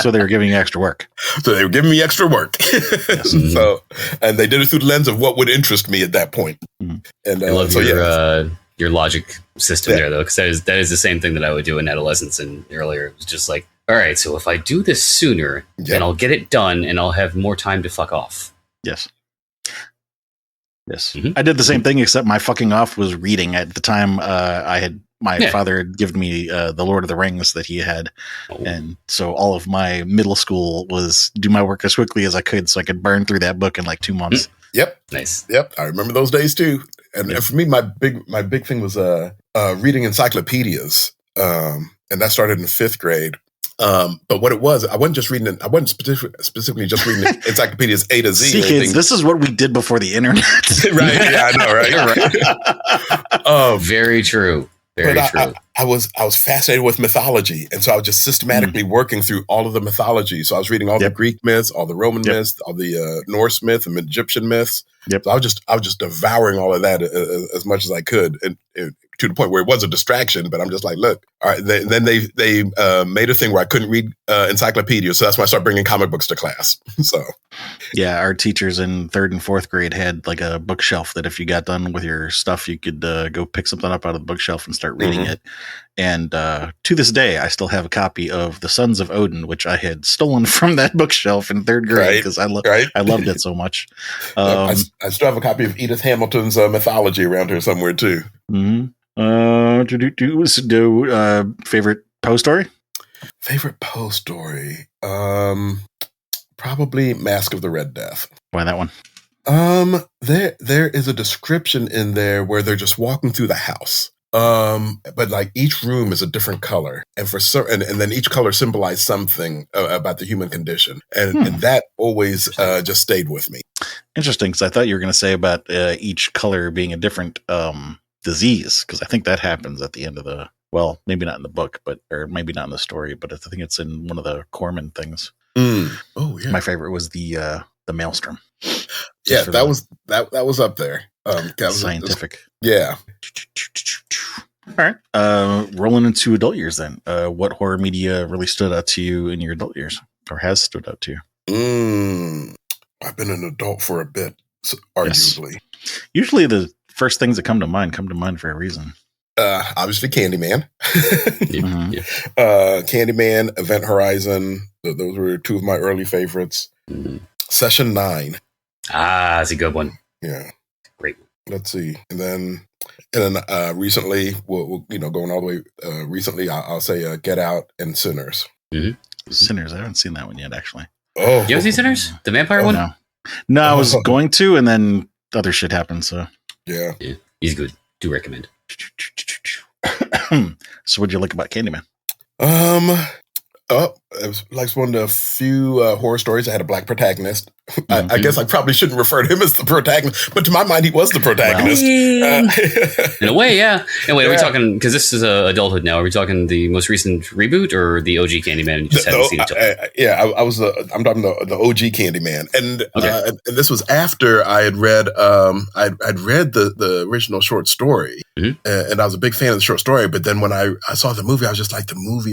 So they were giving you extra work. So they were giving me extra work. So, and they did it through the lens of what would interest me at that point. And I love your logic system there, though, because that is the same thing that I would do in adolescence and earlier. It was just like, all right, so if I do this sooner, then I'll get it done and I'll have more time to fuck off. Yes. I did the same thing, except my fucking off was reading. At the time, my father had given me the Lord of the Rings that he had. And so all of my middle school was do my work as quickly as I could so I could burn through that book in like 2 months. Yep. Nice. Yep. I remember those days too. And for me, my big thing was reading encyclopedias. And that started in 5th grade. But what it was, I wasn't specifically just reading encyclopedias A to Z. See, kids, this is what we did before the internet. Right. Yeah, I know, right? Very true. Very true. I was fascinated with mythology. And so I was just systematically working through all of the mythology. So I was reading all the Greek myths, all the Roman myths, all the Norse myth and Egyptian myths. So I was just devouring all of that as much as I could. And to the point where it was a distraction, but I'm just like, look, all right. Then they made a thing where I couldn't read encyclopedias. So that's why I started bringing comic books to class. So, yeah, our teachers in 3rd and 4th grade had like a bookshelf that if you got done with your stuff, you could go pick something up out of the bookshelf and start reading it. And to this day, I still have a copy of The Sons of Odin, which I had stolen from that bookshelf in 3rd grade because I loved it so much. I still have a copy of Edith Hamilton's mythology around here somewhere too. Favorite Poe story? Favorite Poe story? Probably Mask of the Red Death. Why that one? There is a description in there where they're just walking through the house. But like each room is a different color, and and then each color symbolized something about the human condition, and that always just stayed with me. Interesting, because I thought you were going to say about each color being a different disease, because I think that happens at the end of maybe not in the book, or maybe not in the story, but I think it's in one of the Corman things. Oh yeah, my favorite was the Maelstrom. Yeah, that was up there. Scientific. Yeah. All right. Rolling into adult years then. What horror media really stood out to you in your adult years, or has stood out to you? I've been an adult for a bit, arguably. Yes. Usually the first things that come to mind for a reason. Obviously Candyman. Candyman, Event Horizon. Those were 2 of my early favorites. Session 9. That's a good one. Yeah. Great. Let's see. And then recently, we'll going all the way recently, I'll say Get Out and Sinners. Sinners. I haven't seen that one yet, actually. Oh. You haven't seen Sinners? The vampire one? No, I was going to, and then other shit happened, so. Yeah. He's good. Do recommend. So what'd you like about Candyman? It was like one of the few horror stories that had a black protagonist. I guess I probably shouldn't refer to him as the protagonist, but to my mind, he was the protagonist. In a way, yeah. And wait, are we talking, because this is adulthood now, are we talking the most recent reboot or the OG Candyman and you just haven't seen it? I'm talking the OG Candyman. And this was after I had read, I'd read the original short story, and I was a big fan of the short story, but then when I saw the movie, I was just like, the movie...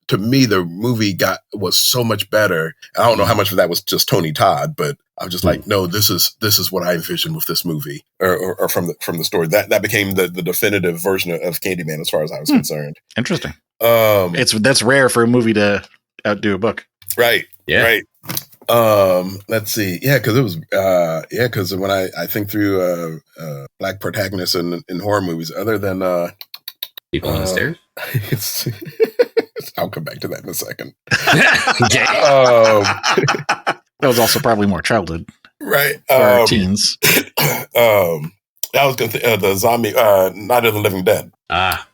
to me, the movie was so much better. I don't know how much of that was just Tony Todd, but I was just like, no, this is what I envisioned with this movie, or from the story. That became the definitive version of Candyman, as far as I was concerned. Interesting. That's rare for a movie to outdo a book. Right. Yeah. Right. Let's see. Yeah, because it was. Because when I think through black protagonists in horror movies, other than People on the Stairs. It's. I'll come back to that in a second. That was also probably more childhood, right? Or teens. I was going to think the zombie, Night of the Living Dead.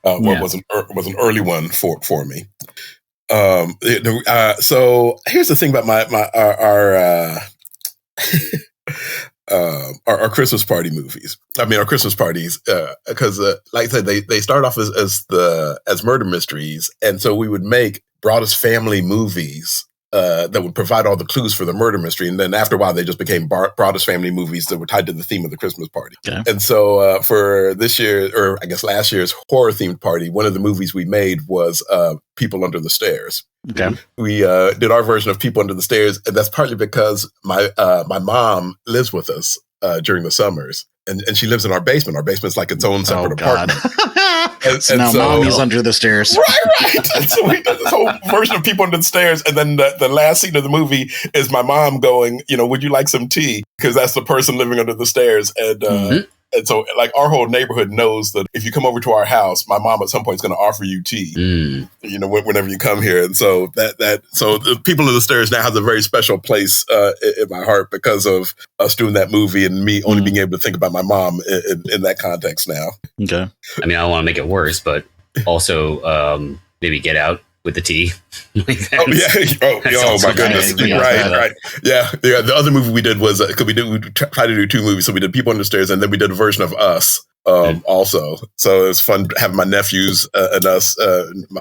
Was an early one for me. So here's the thing about our Christmas party movies. I mean, our Christmas parties, because like I said, they start off as murder mysteries, and so we would make Broaddus family movies that would provide all the clues for the murder mystery. And then after a while, they just became Broaddus family movies that were tied to the theme of the Christmas party. Okay. And so for this year, or I guess last year's horror themed party, one of the movies we made was People Under the Stairs. Okay. We did our version of People Under the Stairs, and that's partly because my mom lives with us during the summers, and she lives in our basement. Our basement's like its own separate apartment. So now Mommy's under the stairs. Right. And so we did this whole version of People Under the Stairs, and then the last scene of the movie is my mom going, would you like some tea? Because that's the person living under the stairs, and. And so, like, our whole neighborhood knows that if you come over to our house, my mom at some point is going to offer you tea, whenever you come here. And so so the People in the Stairs now has a very special place in my heart because of us doing that movie and me only being able to think about my mom in that context now. Okay. I mean, I don't want to make it worse, but also maybe Get Out with the tea. Oh my goodness! Right. Yeah. The other movie we did was because we tried to do two movies, so we did People Under the Stairs, and then we did a version of Us. Also, so it was fun having my nephews and us,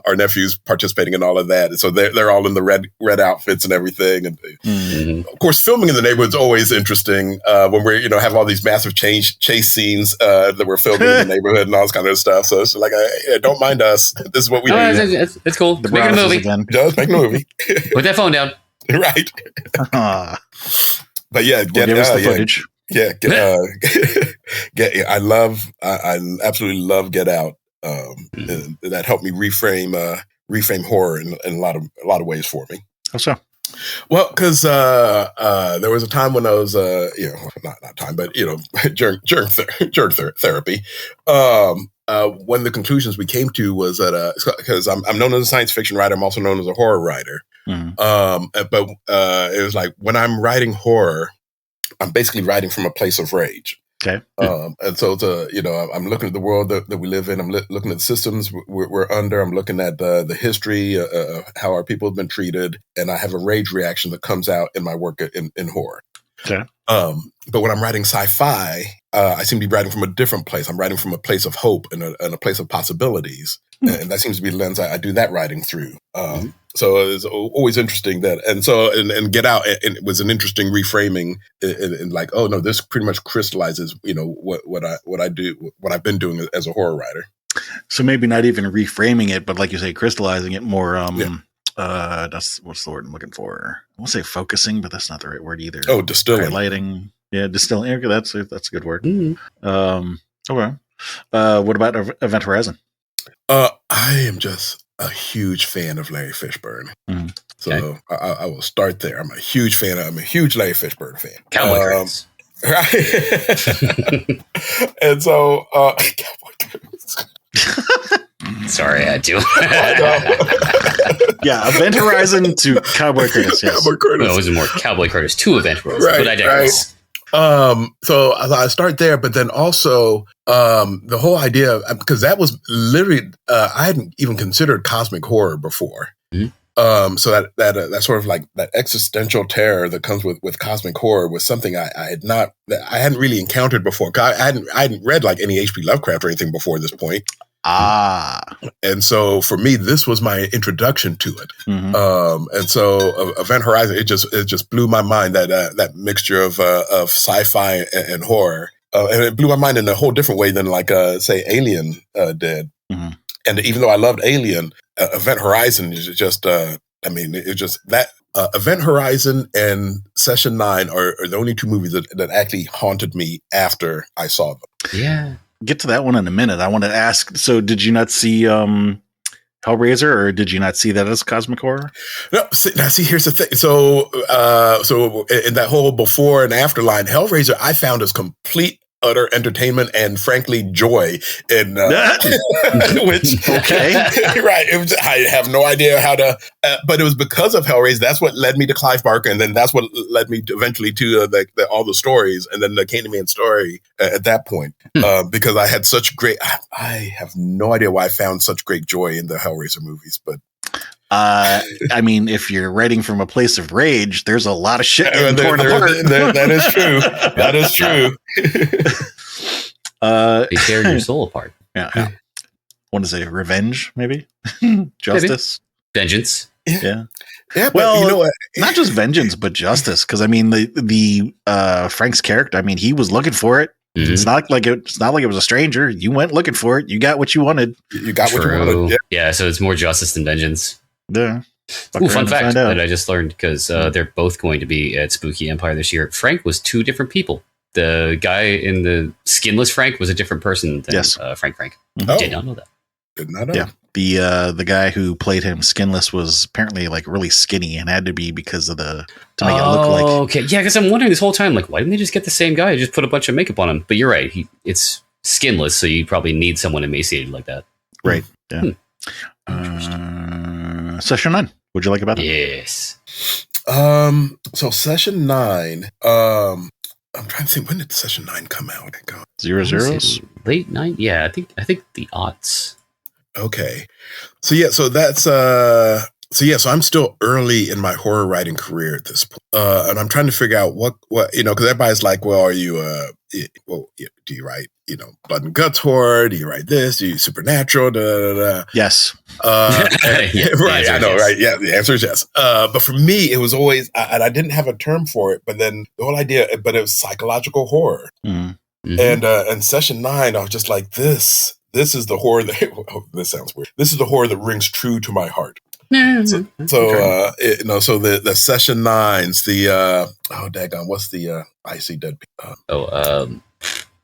our nephews participating in all of that. And so they're all in the red outfits and everything. And of course, filming in the neighborhood is always interesting when we're have all these massive chase scenes that we're filming in the neighborhood and all this kind of stuff. So it's like, don't mind us. This is what we do. It's cool. The Making a movie. again. Just make a movie. Put that phone down. Right. But yeah, give us the footage. Yeah, I absolutely love Get Out. And that helped me reframe horror in a lot of ways for me. How so? Well, because there was a time when I was, not time, but during therapy, one of the conclusions we came to was that because I'm known as a science fiction writer, I'm also known as a horror writer. But it was like when I'm writing horror, I'm basically writing from a place of rage. Okay. And so I'm looking at the world that we live in. I'm looking at the systems we're under. I'm looking at the history, how our people have been treated. And I have a rage reaction that comes out in my work in horror. Okay. But when I'm writing sci-fi, I seem to be writing from a different place. I'm writing from a place of hope and a place of possibilities. And that seems to be the lens I do that writing through. So it's always interesting that, and Get Out, it was an interesting reframing in like, oh no, this pretty much crystallizes, what I do, what I've been doing as a horror writer. So maybe not even reframing it, but like you say, crystallizing it more. That's what's the word I'm looking for. I won't say focusing, but that's not the right word either. Oh, distilling, highlighting. Yeah, distilling. Okay, that's a good word. Okay. What about Event Horizon? I am just a huge fan of Larry Fishburne. So I will start there. I'm a huge Larry Fishburne fan. Cowboy credits. Right. And so Cowboy credits. Sorry, I had to. Yeah, Event Horizon to Cowboy Curtis. Yes. Cowboy Curtis. No, it was more Cowboy Curtis to Event Horizon, Right, but I digress. So I start there, but then also the whole idea, because that was literally I hadn't even considered cosmic horror before. So that sort of like that existential terror that comes with cosmic horror was something I hadn't really encountered before. I hadn't read like any H.P. Lovecraft or anything before this point. And so for me, this was my introduction to it. And so Event Horizon, it just blew my mind that mixture of sci-fi and horror. And it blew my mind in a whole different way than like say Alien did. And even though I loved Alien, Event Horizon is just it's just that Event Horizon and Session 9 are the only two movies that actually haunted me after I saw them. Yeah. Get to that one in a minute. I want to ask, so did you not see Hellraiser, or did you not see that as cosmic horror? No, see, here's the thing. So in that whole before and after line, Hellraiser, I found as complete utter entertainment and frankly joy in which okay. Right, I have no idea how to but it was because of Hellraiser. That's what led me to Clive Barker, and then that's what led me eventually to all the stories, and then the Candyman story at that point. Because I had such great I have no idea why I found such great joy in the Hellraiser movies, but I mean, if you're writing from a place of rage, there's a lot of shit getting torn apart. That is true. That is true. They tear your soul apart. Yeah. Want to say revenge, maybe? Justice? Maybe. Vengeance. Yeah. Yeah, but Well, you know what? not just vengeance, but justice. Because I mean, the Frank's character. I mean, he was looking for it. Mhm. It's not like it was a stranger. You went looking for it. You got what you wanted. You got what you True. wanted. Yeah, so it's more justice than vengeance. Yeah. Ooh, fun fact that I just learned, because they're both going to be at Spooky Empire this year. Frank was two different people. The guy in the skinless Frank was a different person than Frank. Mm-hmm. I did not know that. Did not know. Yeah. The guy who played him skinless was apparently like really skinny and had to be because of to make it look like. Okay, yeah, because I'm wondering this whole time, like, why didn't they just get the same guy and just put a bunch of makeup on him? But you're right, it's skinless, so you probably need someone emaciated like that. Right. Yeah. Session 9. What'd you like about it? Yes. So session 9. I'm trying to think, when did session 9 come out? God. 00s? Late 9? Yeah, I think the aughts. Okay. So that's so I'm still early in my horror writing career at this point. And I'm trying to figure out what because everybody's like, well, are you do you write, blood and guts horror? Do you write this? Do you supernatural? Da, da, da. Yes. Right. I know, yes. Right. Yeah, the answer is yes. But for me, it was always, and I didn't have a term for it, but then the whole idea, but it was psychological horror. Mm-hmm. And session 9, I was just like, this is the horror that, this sounds weird. This is the horror that rings true to my heart. So the session 9s, daggone, what's the I see dead people?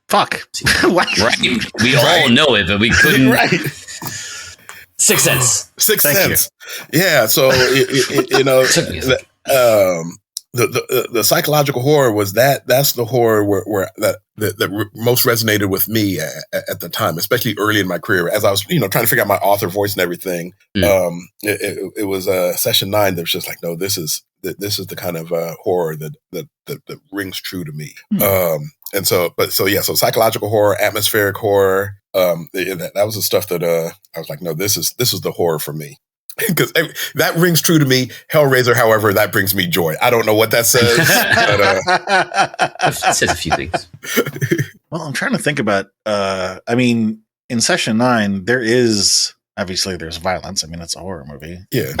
Fuck. Right. We all know it, but we couldn't. Right. Sixth Sense. Sixth Sense. Yeah. So the psychological horror was that's the horror where that most resonated with me at the time, especially early in my career, as I was trying to figure out my author voice and everything. It was session 9 that was just like, no, this is the kind of horror that rings true to me. So psychological horror, atmospheric horror, that was the stuff that I was like, no, this is the horror for me. Because that rings true to me. Hellraiser, however, that brings me joy. I don't know what that says. But, it says a few things. Well, I'm trying to think about, in session 9, there's violence. I mean, it's a horror movie. Yeah.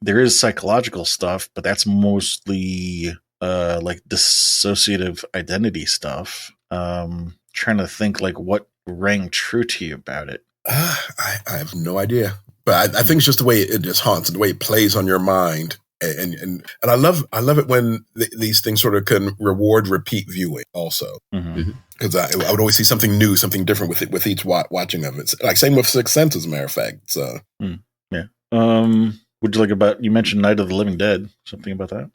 There is psychological stuff, but that's mostly like dissociative identity stuff. Trying to think like what rang true to you about it. I have no idea. But I think it's just the way it just haunts, the way it plays on your mind, and I love it when these things sort of can reward repeat viewing also, because I would always see something new, something different with each watching of it. Like same with Sixth Sense, as a matter of fact. So yeah. Would you like about? You mentioned Night of the Living Dead. Something about that?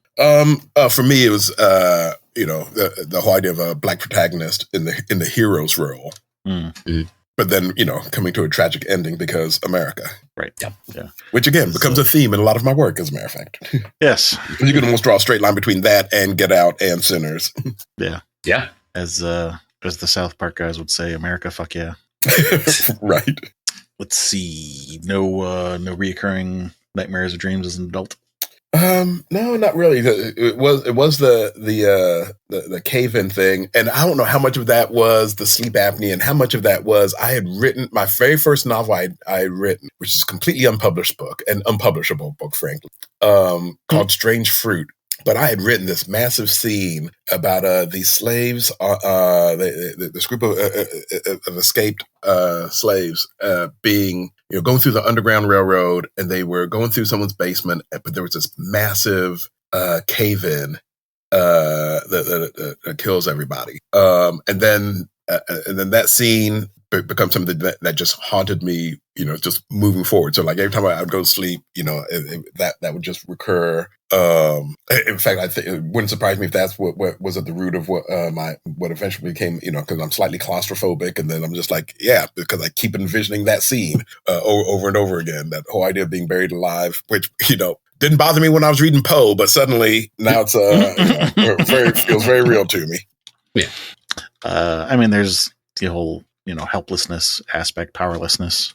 For me, it was the whole idea of a black protagonist in the hero's role. But then, coming to a tragic ending because America. Right. Yeah. Which, again, becomes a theme in a lot of my work, as a matter of fact. Yes. You can almost draw a straight line between that and Get Out and Sinners. Yeah. Yeah. As the South Park guys would say, America, fuck yeah. Right. Let's see. No reoccurring nightmares or dreams as an adult? No, not really. It was the cave-in thing, and I don't know how much of that was the sleep apnea and how much of that was I had written my very first novel I had written, which is a completely unpublished book, an unpublishable book, frankly, called Strange Fruit. But I had written this massive scene about these slaves, this group of escaped slaves being, going through the Underground Railroad, and they were going through someone's basement, but there was this massive cave-in that kills everybody. And then that scene becomes something that just haunted me, just moving forward. So like every time I would go to sleep, that would just recur. In fact, I think it wouldn't surprise me if that's what was at the root of what eventually became, because I'm slightly claustrophobic, and then I'm just like, yeah, because I keep envisioning that scene over and over again. That whole idea of being buried alive, which didn't bother me when I was reading Poe, but suddenly now it's feels very real to me. Yeah. There's the whole helplessness aspect, powerlessness.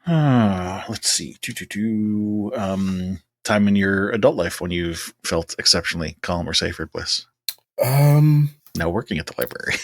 Let's see. Time in your adult life when you've felt exceptionally calm or safe or bliss. Now working at the library.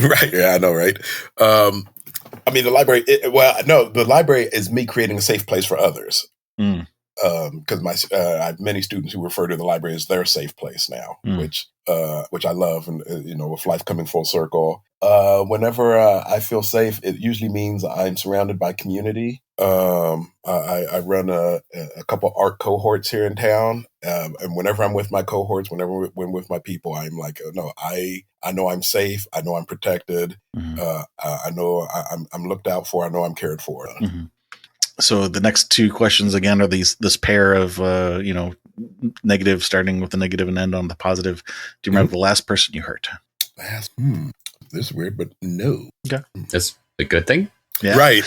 Right. Yeah, I know, right? The library, the library is me creating a safe place for others. Because I have many students who refer to the library as their safe place now, which I love, and with life coming full circle. Whenever I feel safe, it usually means I'm surrounded by community. I run a couple art cohorts here in town, and whenever I'm with my cohorts, whenever I'm with my people, I'm like, oh, no, I know I'm safe. I know I'm protected. I know I'm looked out for. I know I'm cared for. So the next two questions again are this pair of negative, starting with the negative and end on the positive. Do you remember the last person you hurt? This is weird, but no. Okay, that's a good thing. Yeah. Right.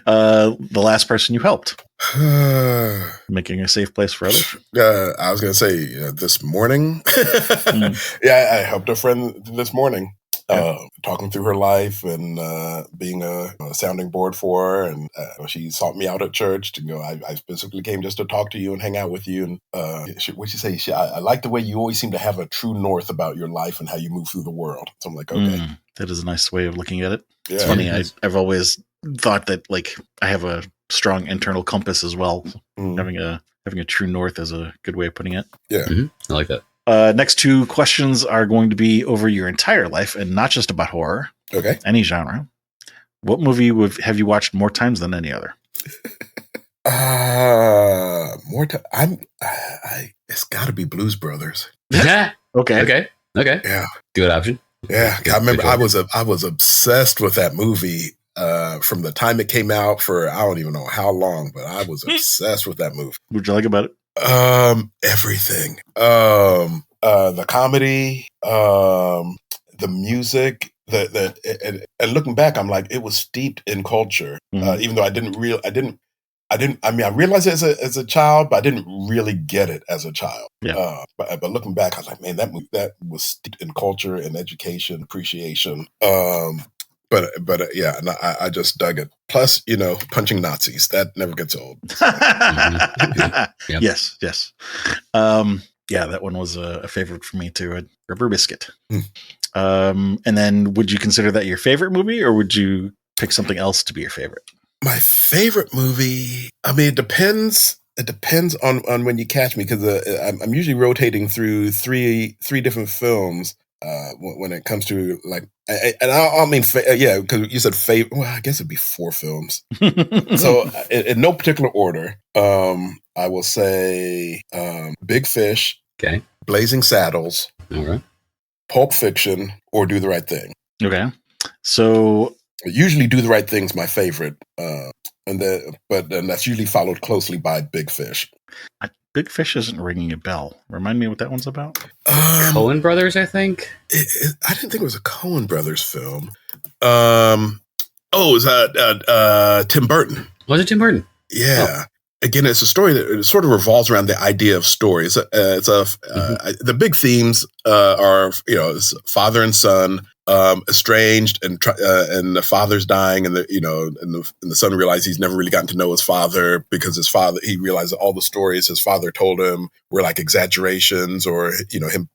The last person you helped, making a safe place for others. I was going to say this morning. Yeah, I helped a friend this morning. Talking through her life and being a sounding board for her, and she sought me out at church to go. I specifically came just to talk to you and hang out with you. And what'd she say? I like the way you always seem to have a true north about your life and how you move through the world. So I'm like, okay, that is a nice way of looking at it. Yeah. It's funny. I've always thought that like I have a strong internal compass as well. Having a true north is a good way of putting it. Yeah, I like that. Next two questions are going to be over your entire life and not just about horror. Okay. Any genre. What movie have you watched more times than any other? More time. It's got to be Blues Brothers. Okay. Yeah. Good option. Yeah, I remember I was obsessed with that movie from the time it came out for I don't even know how long, but I was obsessed with that movie. What'd you like about it? Everything. The comedy, the music, and looking back, I'm like, it was steeped in culture. Even though I realized it as a child, but I didn't really get it as a child. Yeah. But looking back, I was like, man, that was steeped in culture and education, appreciation. But yeah, and I just dug it. Plus, punching Nazis, that never gets old. Yep. Yes. Yeah, that one was a favorite for me too. Rubber Biscuit. And then would you consider that your favorite movie, or would you pick something else to be your favorite? My favorite movie, I mean, it depends. It depends on when you catch me, because I'm usually rotating through three different films when it comes to like, and I mean, because you said favorite. Well, I guess it'd be 4 films. So in no particular order, I will say Big Fish, okay, Blazing Saddles, all right, Pulp Fiction, or Do the Right Thing. Okay, so usually Do the Right Thing's my favorite, but then that's usually followed closely by Big Fish. Big Fish isn't ringing a bell. Remind me what that one's about. Coen Brothers, I think. I didn't think it was a Coen Brothers film. It was Tim Burton. Was it Tim Burton? Yeah. Oh. Again, it's a story that sort of revolves around the idea of story. The big themes are it's father and son, estranged, and the father's dying, and the son realizes he's never really gotten to know his father, because he realized that all the stories his father told him were like exaggerations, or him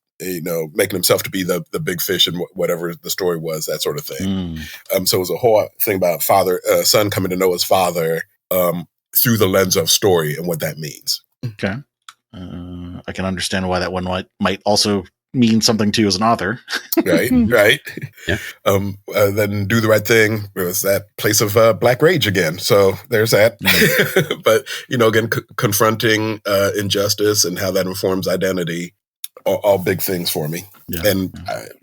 making himself to be the big fish in whatever the story was, that sort of thing. So it was a whole thing about son coming to know his father through the lens of story and what that means. Okay. I can understand why that one might also mean something to you as an author. Right. Yeah. Then Do the Right Thing. It was that place of black rage again. So there's that. Mm-hmm. But, again, confronting injustice and how that informs identity, all big things for me. Yeah. And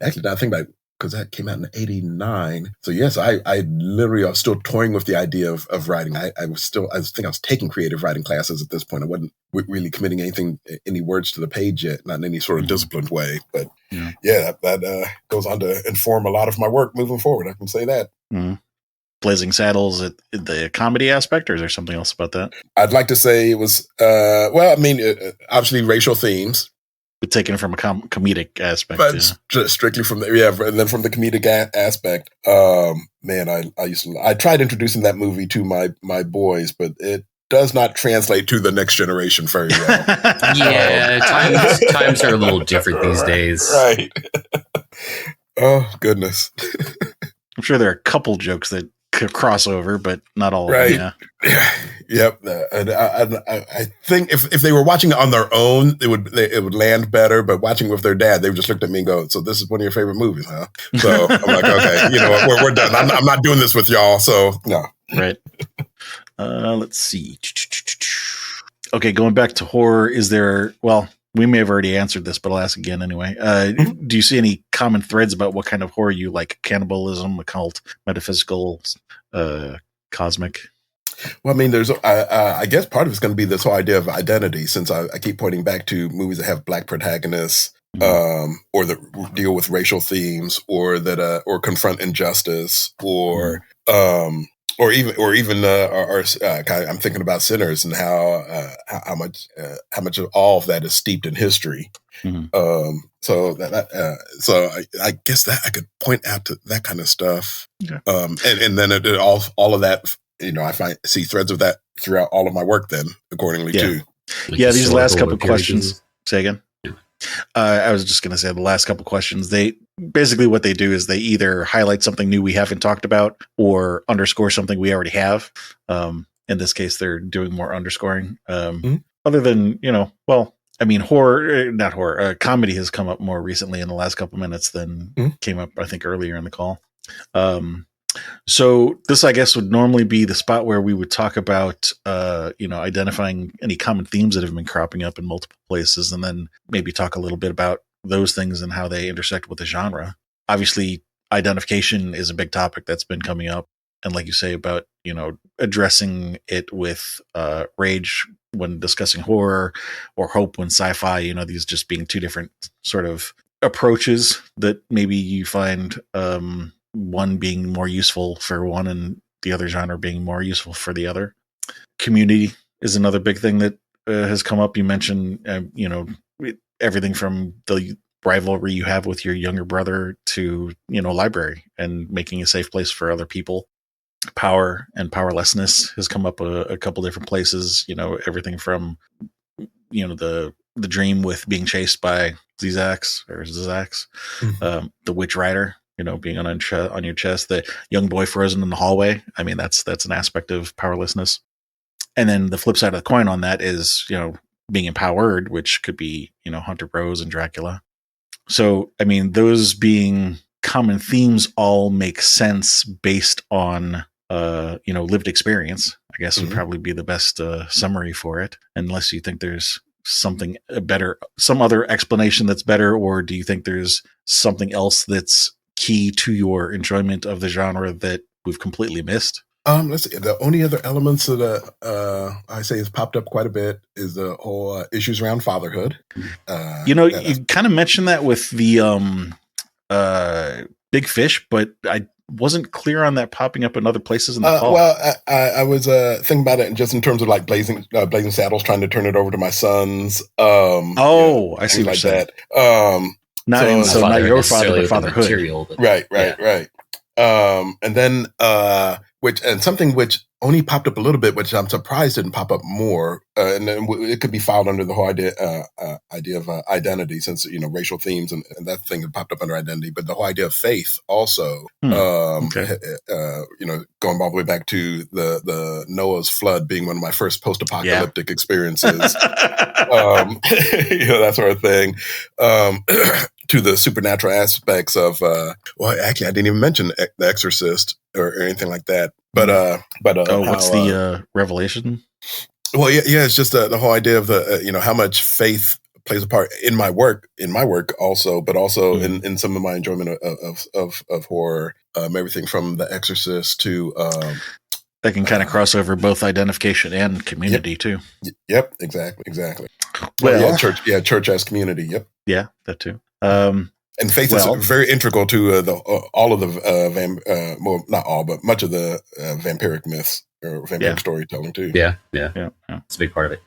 actually, I think because that came out in '89. So yes, I was still toying with the idea of writing. I think I was taking creative writing classes at this point. I wasn't really committing any words to the page yet, not in any sort of disciplined way. But that goes on to inform a lot of my work moving forward. I can say that. Mm-hmm. Blazing Saddles, the comedy aspect, or is there something else about that? I'd like to say it was, obviously racial themes. But taken from a comedic aspect. But strictly from and then from the comedic aspect. I tried introducing that movie to my boys, but it does not translate to the next generation very well. Yeah, times are a little different these days. Right. Oh, goodness. I'm sure there are a couple jokes that crossover, but not all Right. of them. Yeah. Yep. And I think if they were watching it on their own, it would land better. But watching with their dad, they would just looked at me and go, "So this is one of your favorite movies, huh?" So I'm like, "Okay, you know what? We're done. I'm not doing this with y'all." So no. Right. Let's see. Okay, going back to horror, is there? Well, we may have already answered this, but I'll ask again anyway. Do you see any common threads about what kind of horror you like? Cannibalism, occult, metaphysical, cosmic? Well, I mean, there's, I guess part of it's going to be this whole idea of identity, since I keep pointing back to movies that have Black protagonists, or that deal with racial themes, or that, or confront injustice, or even, I'm thinking about Sinners and how much of all of that is steeped in history. So I guess that I could point out to that kind of stuff. Okay. And then all of that, I see threads of that throughout all of my work then accordingly too. Like These last couple historical questions. Say again. I was just going to say the last couple questions, they basically what they do is they either highlight something new we haven't talked about or underscore something we already have. In this case, they're doing more underscoring. Other than, comedy has come up more recently in the last couple minutes than came up, I think, earlier in the call. So this, I guess, would normally be the spot where we would talk about, identifying any common themes that have been cropping up in multiple places, and then maybe talk a little bit about those things and how they intersect with the genre. Obviously, identification is a big topic that's been coming up. And like you say about, addressing it with rage when discussing horror, or hope when sci-fi, these just being two different sort of approaches that maybe you find one being more useful for one and the other genre being more useful for the other. Community is another big thing that has come up. You mentioned, everything from the rivalry you have with your younger brother to, library and making a safe place for other people. Power and powerlessness has come up a couple different places, everything from, the dream with being chased by Zax, the Witch Rider, being on your chest, the young boy frozen in the hallway. I mean, that's an aspect of powerlessness. And then the flip side of the coin on that is, being empowered, which could be, Hunter Rose and Dracula. So, I mean, those being common themes all make sense based on, lived experience, I guess would probably be the best summary for it, unless you think there's something better, some other explanation that's better, or do you think there's something else that's key to your enjoyment of the genre that we've completely missed? Let's see. The only other elements that I say has popped up quite a bit is the whole issues around fatherhood. You kind of mentioned that with the Big Fish, but I wasn't clear on that popping up in other places in the call. Well, I was thinking about it just in terms of like Blazing Saddles, trying to turn it over to my sons. I see what you're saying. Not your father, but fatherhood. Right. And then something which only popped up a little bit, which I'm surprised didn't pop up more, and then it could be filed under the whole idea of identity, since racial themes and that thing had popped up under identity. But the whole idea of faith also, going all the way back to the Noah's flood being one of my first post-apocalyptic experiences, that sort of thing. To the supernatural aspects of, actually, I didn't even mention The Exorcist or anything like that. But what's the revelation? Well, yeah, it's just the whole idea of the how much faith plays a part in my work also, but also in some of my enjoyment of horror, everything from The Exorcist to that can kind of cross over both identification and community too. Yep, exactly. Well, church as community. Yep. Yeah, that too. And faith is very integral to all of the not all, but much of the vampiric myths or vampiric storytelling too. Yeah. It's a big part of it.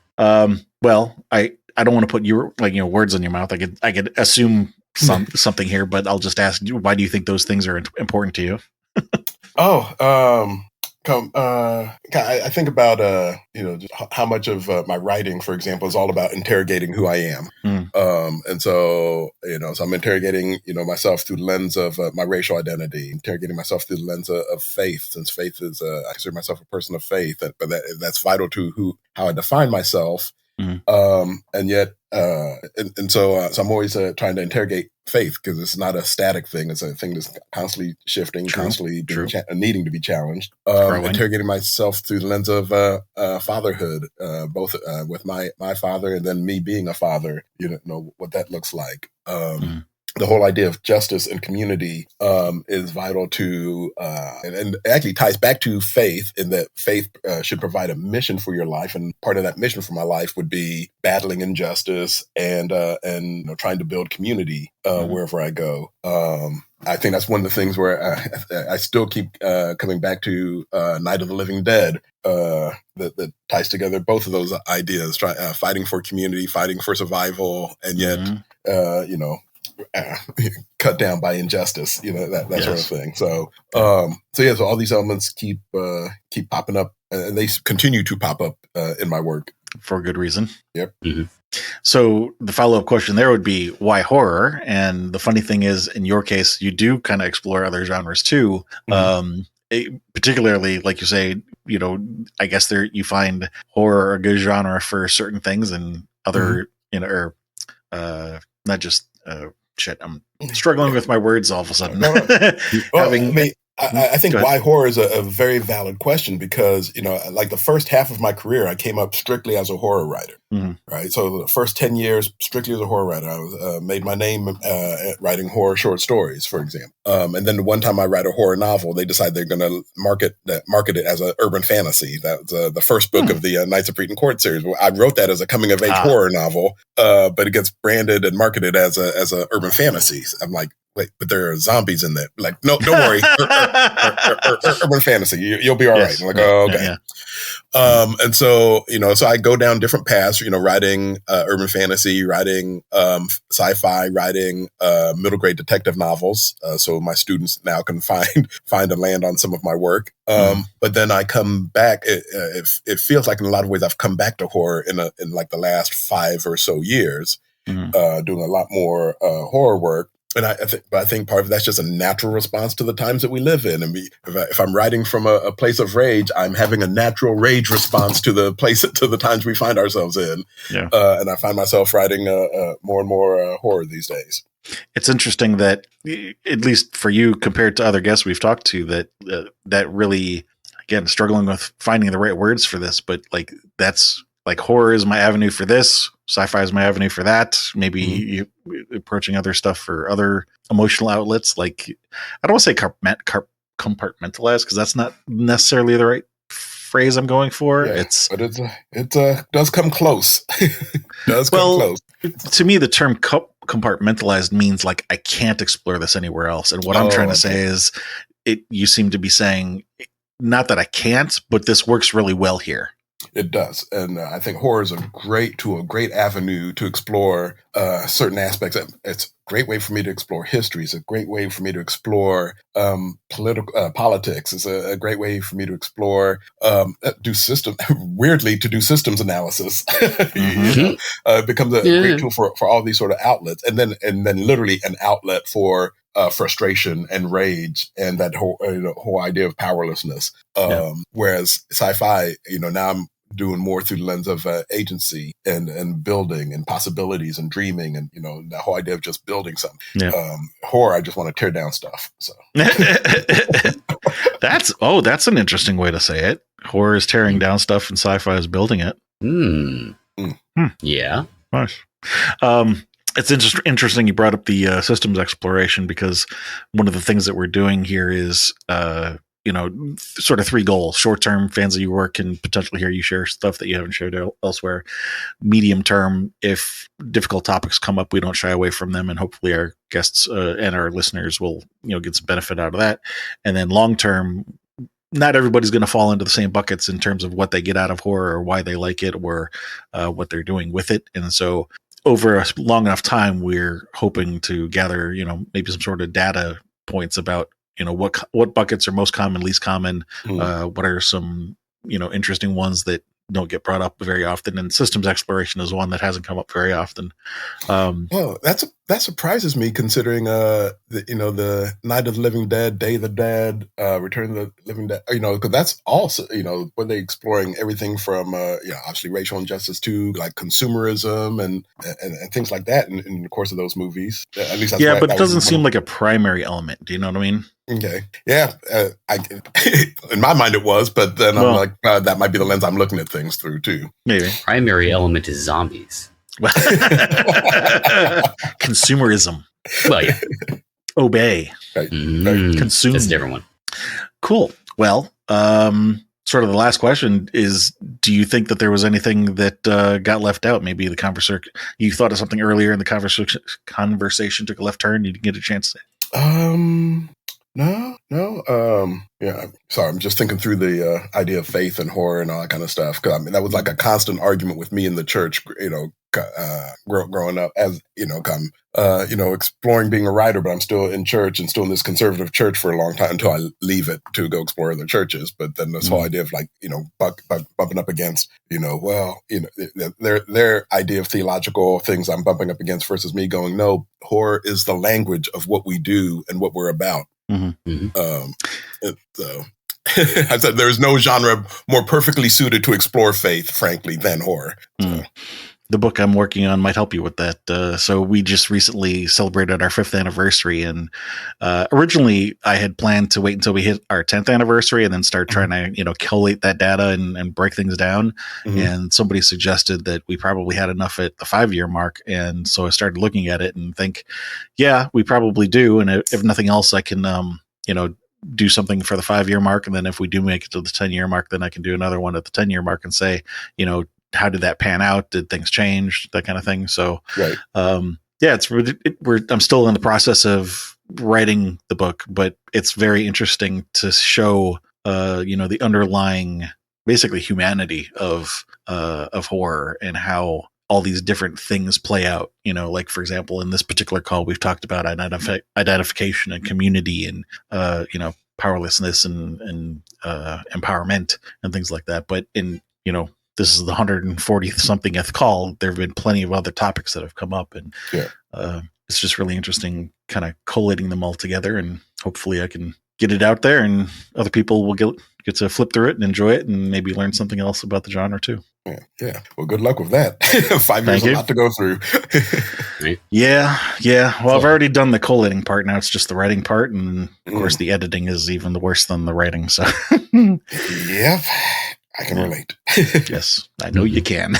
Well, I don't want to put your words in your mouth. I could assume something here, but I'll just ask you, why do you think those things are important to you? I think about just how much of my writing, for example, is all about interrogating who I am. And so so I'm interrogating myself through the lens of my racial identity, interrogating myself through the lens of faith, since faith is I consider myself a person of faith, but that's vital to how I define myself. And yet, so I'm always trying to interrogate faith, because it's not a static thing. It's a thing that's constantly shifting, constantly needing to be challenged. Interrogating myself through the lens of fatherhood, both with my father and then me being a father, what that looks like. The whole idea of justice and community is vital to, and actually ties back to faith, in that faith should provide a mission for your life. And part of that mission for my life would be battling injustice and trying to build community wherever I go. I think that's one of the things where I still keep coming back to Night of the Living Dead, that ties together both of those ideas, fighting for community, fighting for survival, and yet, cut down by injustice, that sort of thing. So all these elements keep popping up, and they continue to pop up in my work for good reason. Yep. So the follow-up question there would be, why horror? And the funny thing is, in your case, you do kind of explore other genres too. Particularly, like you say, I guess you find horror a good genre for certain things, and other, not just. Shit, I'm struggling with my words all of a sudden. I think why horror is a very valid question, because, like the first half of my career, I came up strictly as a horror writer, right? So the first 10 years, strictly as a horror writer. I was made my name at writing horror short stories, for example. And then the one time I write a horror novel, they decide they're going to market it as an urban fantasy. That was the first book of the Knights of Breton Court series. Well, I wrote that as a coming of age horror novel, but it gets branded and marketed as a urban fantasy. I'm like, wait, but there are zombies in there. Like, no, don't worry. Urban fantasy. You'll be all right. I'm like, oh, okay. And so, so I go down different paths, writing urban fantasy, writing sci-fi, writing middle grade detective novels. So my students now can find and land on some of my work. But then I come back. It feels like in a lot of ways I've come back to horror in like the last 5 or so years, doing a lot more horror work. And I think part of that's just a natural response to the times that we live in. And if I'm writing from a place of rage, I'm having a natural rage response to the times we find ourselves in. Yeah. And I find myself writing more and more horror these days. It's interesting that, at least for you, compared to other guests we've talked to, that really, again, struggling with finding the right words for this, but like that's like horror is my avenue for this. Sci-fi is my avenue for that. Maybe you approaching other stuff for other emotional outlets. Like, I don't want to say compartmentalized, because that's not necessarily the right phrase I'm going for. Yeah, but it does come close. Close. To me, the term compartmentalized means like I can't explore this anywhere else. And what I'm trying to say is, you seem to be saying not that I can't, but this works really well here. It does. And I think horror is a great avenue to explore certain aspects. It's a great way for me to explore history. It's a great way for me to explore politics. It's a great way for me to explore, do systems analysis. It becomes a great tool for all these sort of outlets. And then literally an outlet for frustration and rage and that whole idea of powerlessness. Whereas sci-fi, now I'm doing more through the lens of agency and building and possibilities and dreaming and the whole idea of just building something. Horror, I just want to tear down stuff. So that's an interesting way to say it. Horror is tearing down stuff and sci-fi is building it. Yeah, nice. It's interesting you brought up the systems exploration, because one of the things that we're doing here is, sort of 3 goals. Short term, fans of your work can potentially hear you share stuff that you haven't shared elsewhere. Medium term, if difficult topics come up, we don't shy away from them, and hopefully our guests and our listeners will get some benefit out of that. And then long term, not everybody's going to fall into the same buckets in terms of what they get out of horror or why they like it or what they're doing with it. And so over a long enough time, we're hoping to gather, maybe some sort of data points about what buckets are most common, least common. What are some interesting ones that don't get brought up very often, and systems exploration is one that hasn't come up very often. Well, that surprises me, considering the Night of the Living Dead, Day of the Dead, Return of the Living Dead. Because that's also where they're exploring everything from obviously racial injustice to like consumerism and things like that in the course of those movies. At least that's but it doesn't seem like a primary element. Do you know what I mean? Okay. Yeah. In my mind it was, but then I'm like, that might be the lens I'm looking at things through too. Maybe. Primary element is zombies. Consumerism. Well, yeah. Obey. Right. Consume. That's a different one. Cool. Well, sort of the last question is, do you think that there was anything that got left out? Maybe the conversation, you thought of something earlier in the conversation took a left turn. You didn't get a chance to. No. Sorry, I'm just thinking through the idea of faith and horror and all that kind of stuff. Because that was like a constant argument with me in the church. Growing up, as I'm exploring being a writer, but I'm still in church and still in this conservative church for a long time until I leave it to go explore other churches. But then this whole idea of like bumping up against their idea of theological things I'm bumping up against versus me going, no, horror is the language of what we do and what we're about. So I said there's no genre more perfectly suited to explore faith, frankly, than horror. So. The book I'm working on might help you with that. So we just recently celebrated our 5th anniversary, and originally I had planned to wait until we hit our 10th anniversary and then start trying to, collate that data and break things down. And somebody suggested that we probably had enough at the 5-year mark. And so I started looking at it and think, yeah, we probably do. And if nothing else, I can, do something for the 5-year mark. And then if we do make it to the 10-year mark, then I can do another one at the 10-year mark and say, how did that pan out? Did things change? That kind of thing. So, right. I'm still in the process of writing the book, but it's very interesting to show, the underlying, basically humanity of horror and how all these different things play out. Like for example, in this particular call, we've talked about identification and community and, powerlessness and empowerment and things like that. But this is the 140th somethingth call. There have been plenty of other topics that have come up, and it's just really interesting kind of collating them all together. And hopefully I can get it out there and other people will get to flip through it and enjoy it and maybe learn something else about the genre too. Yeah. Well, good luck with that. 5 years, a lot to go through. Yeah. Well, I've already done the collating part. Now it's just the writing part. And of course the editing is even worse than the writing. So yep. I can relate. Yes, I know you can.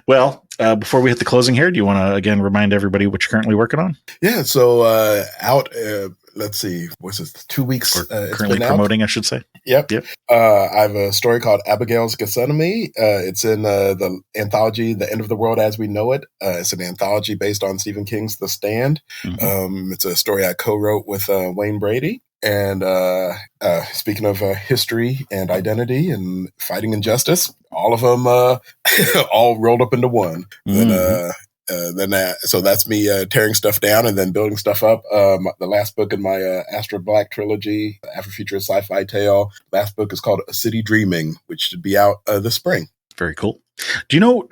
Well, before we hit the closing here, do you want to again remind everybody what you're currently working on? Yeah, so out, let's see, what's this, 2 weeks? Currently promoting, I should say. Yep. I have a story called Abigail's Gethsemane. It's in the anthology, The End of the World as We Know It. It's an anthology based on Stephen King's The Stand. It's a story I co-wrote with Wayne Brady. And speaking of history and identity and fighting injustice, all of them all rolled up into one. So that's me tearing stuff down and then building stuff up. The last book in my Astro Black trilogy, Afrofuturist sci-fi tale, last book is called A City Dreaming, which should be out this spring. Very cool. Do you know,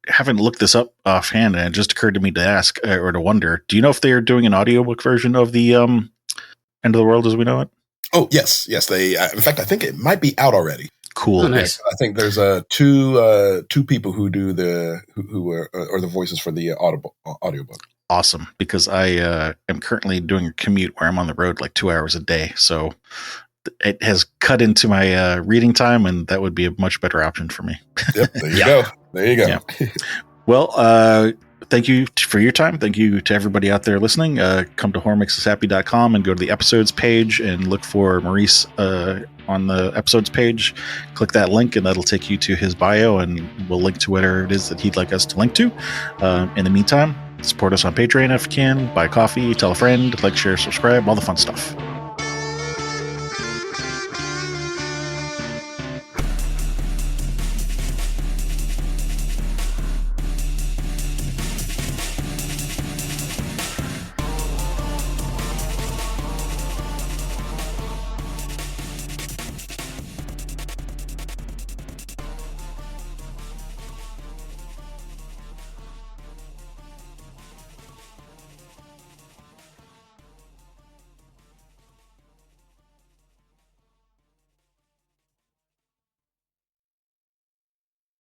haven't looked this up offhand, and it just occurred to me to ask or to wonder, do you know if they are doing an audiobook version of the End of the World as We Know It? Oh, yes. They, in fact, I think it might be out already. Cool. Oh, nice. I think there's two people who do who are the voices for the audiobook. Awesome, because I am currently doing a commute where I'm on the road like 2 hours a day, so it has cut into my reading time, and that would be a much better option for me. Yep, there you go. There you go. Yeah. Well, thank you for your time. Thank you to everybody out there listening. Come to horrormakesushappy.com and go to the episodes page and look for Maurice on the episodes page. Click that link and that'll take you to his bio, and we'll link to whatever it is that he'd like us to link to. In the meantime, support us on Patreon if you can. Buy coffee, tell a friend, like, share, subscribe, all the fun stuff.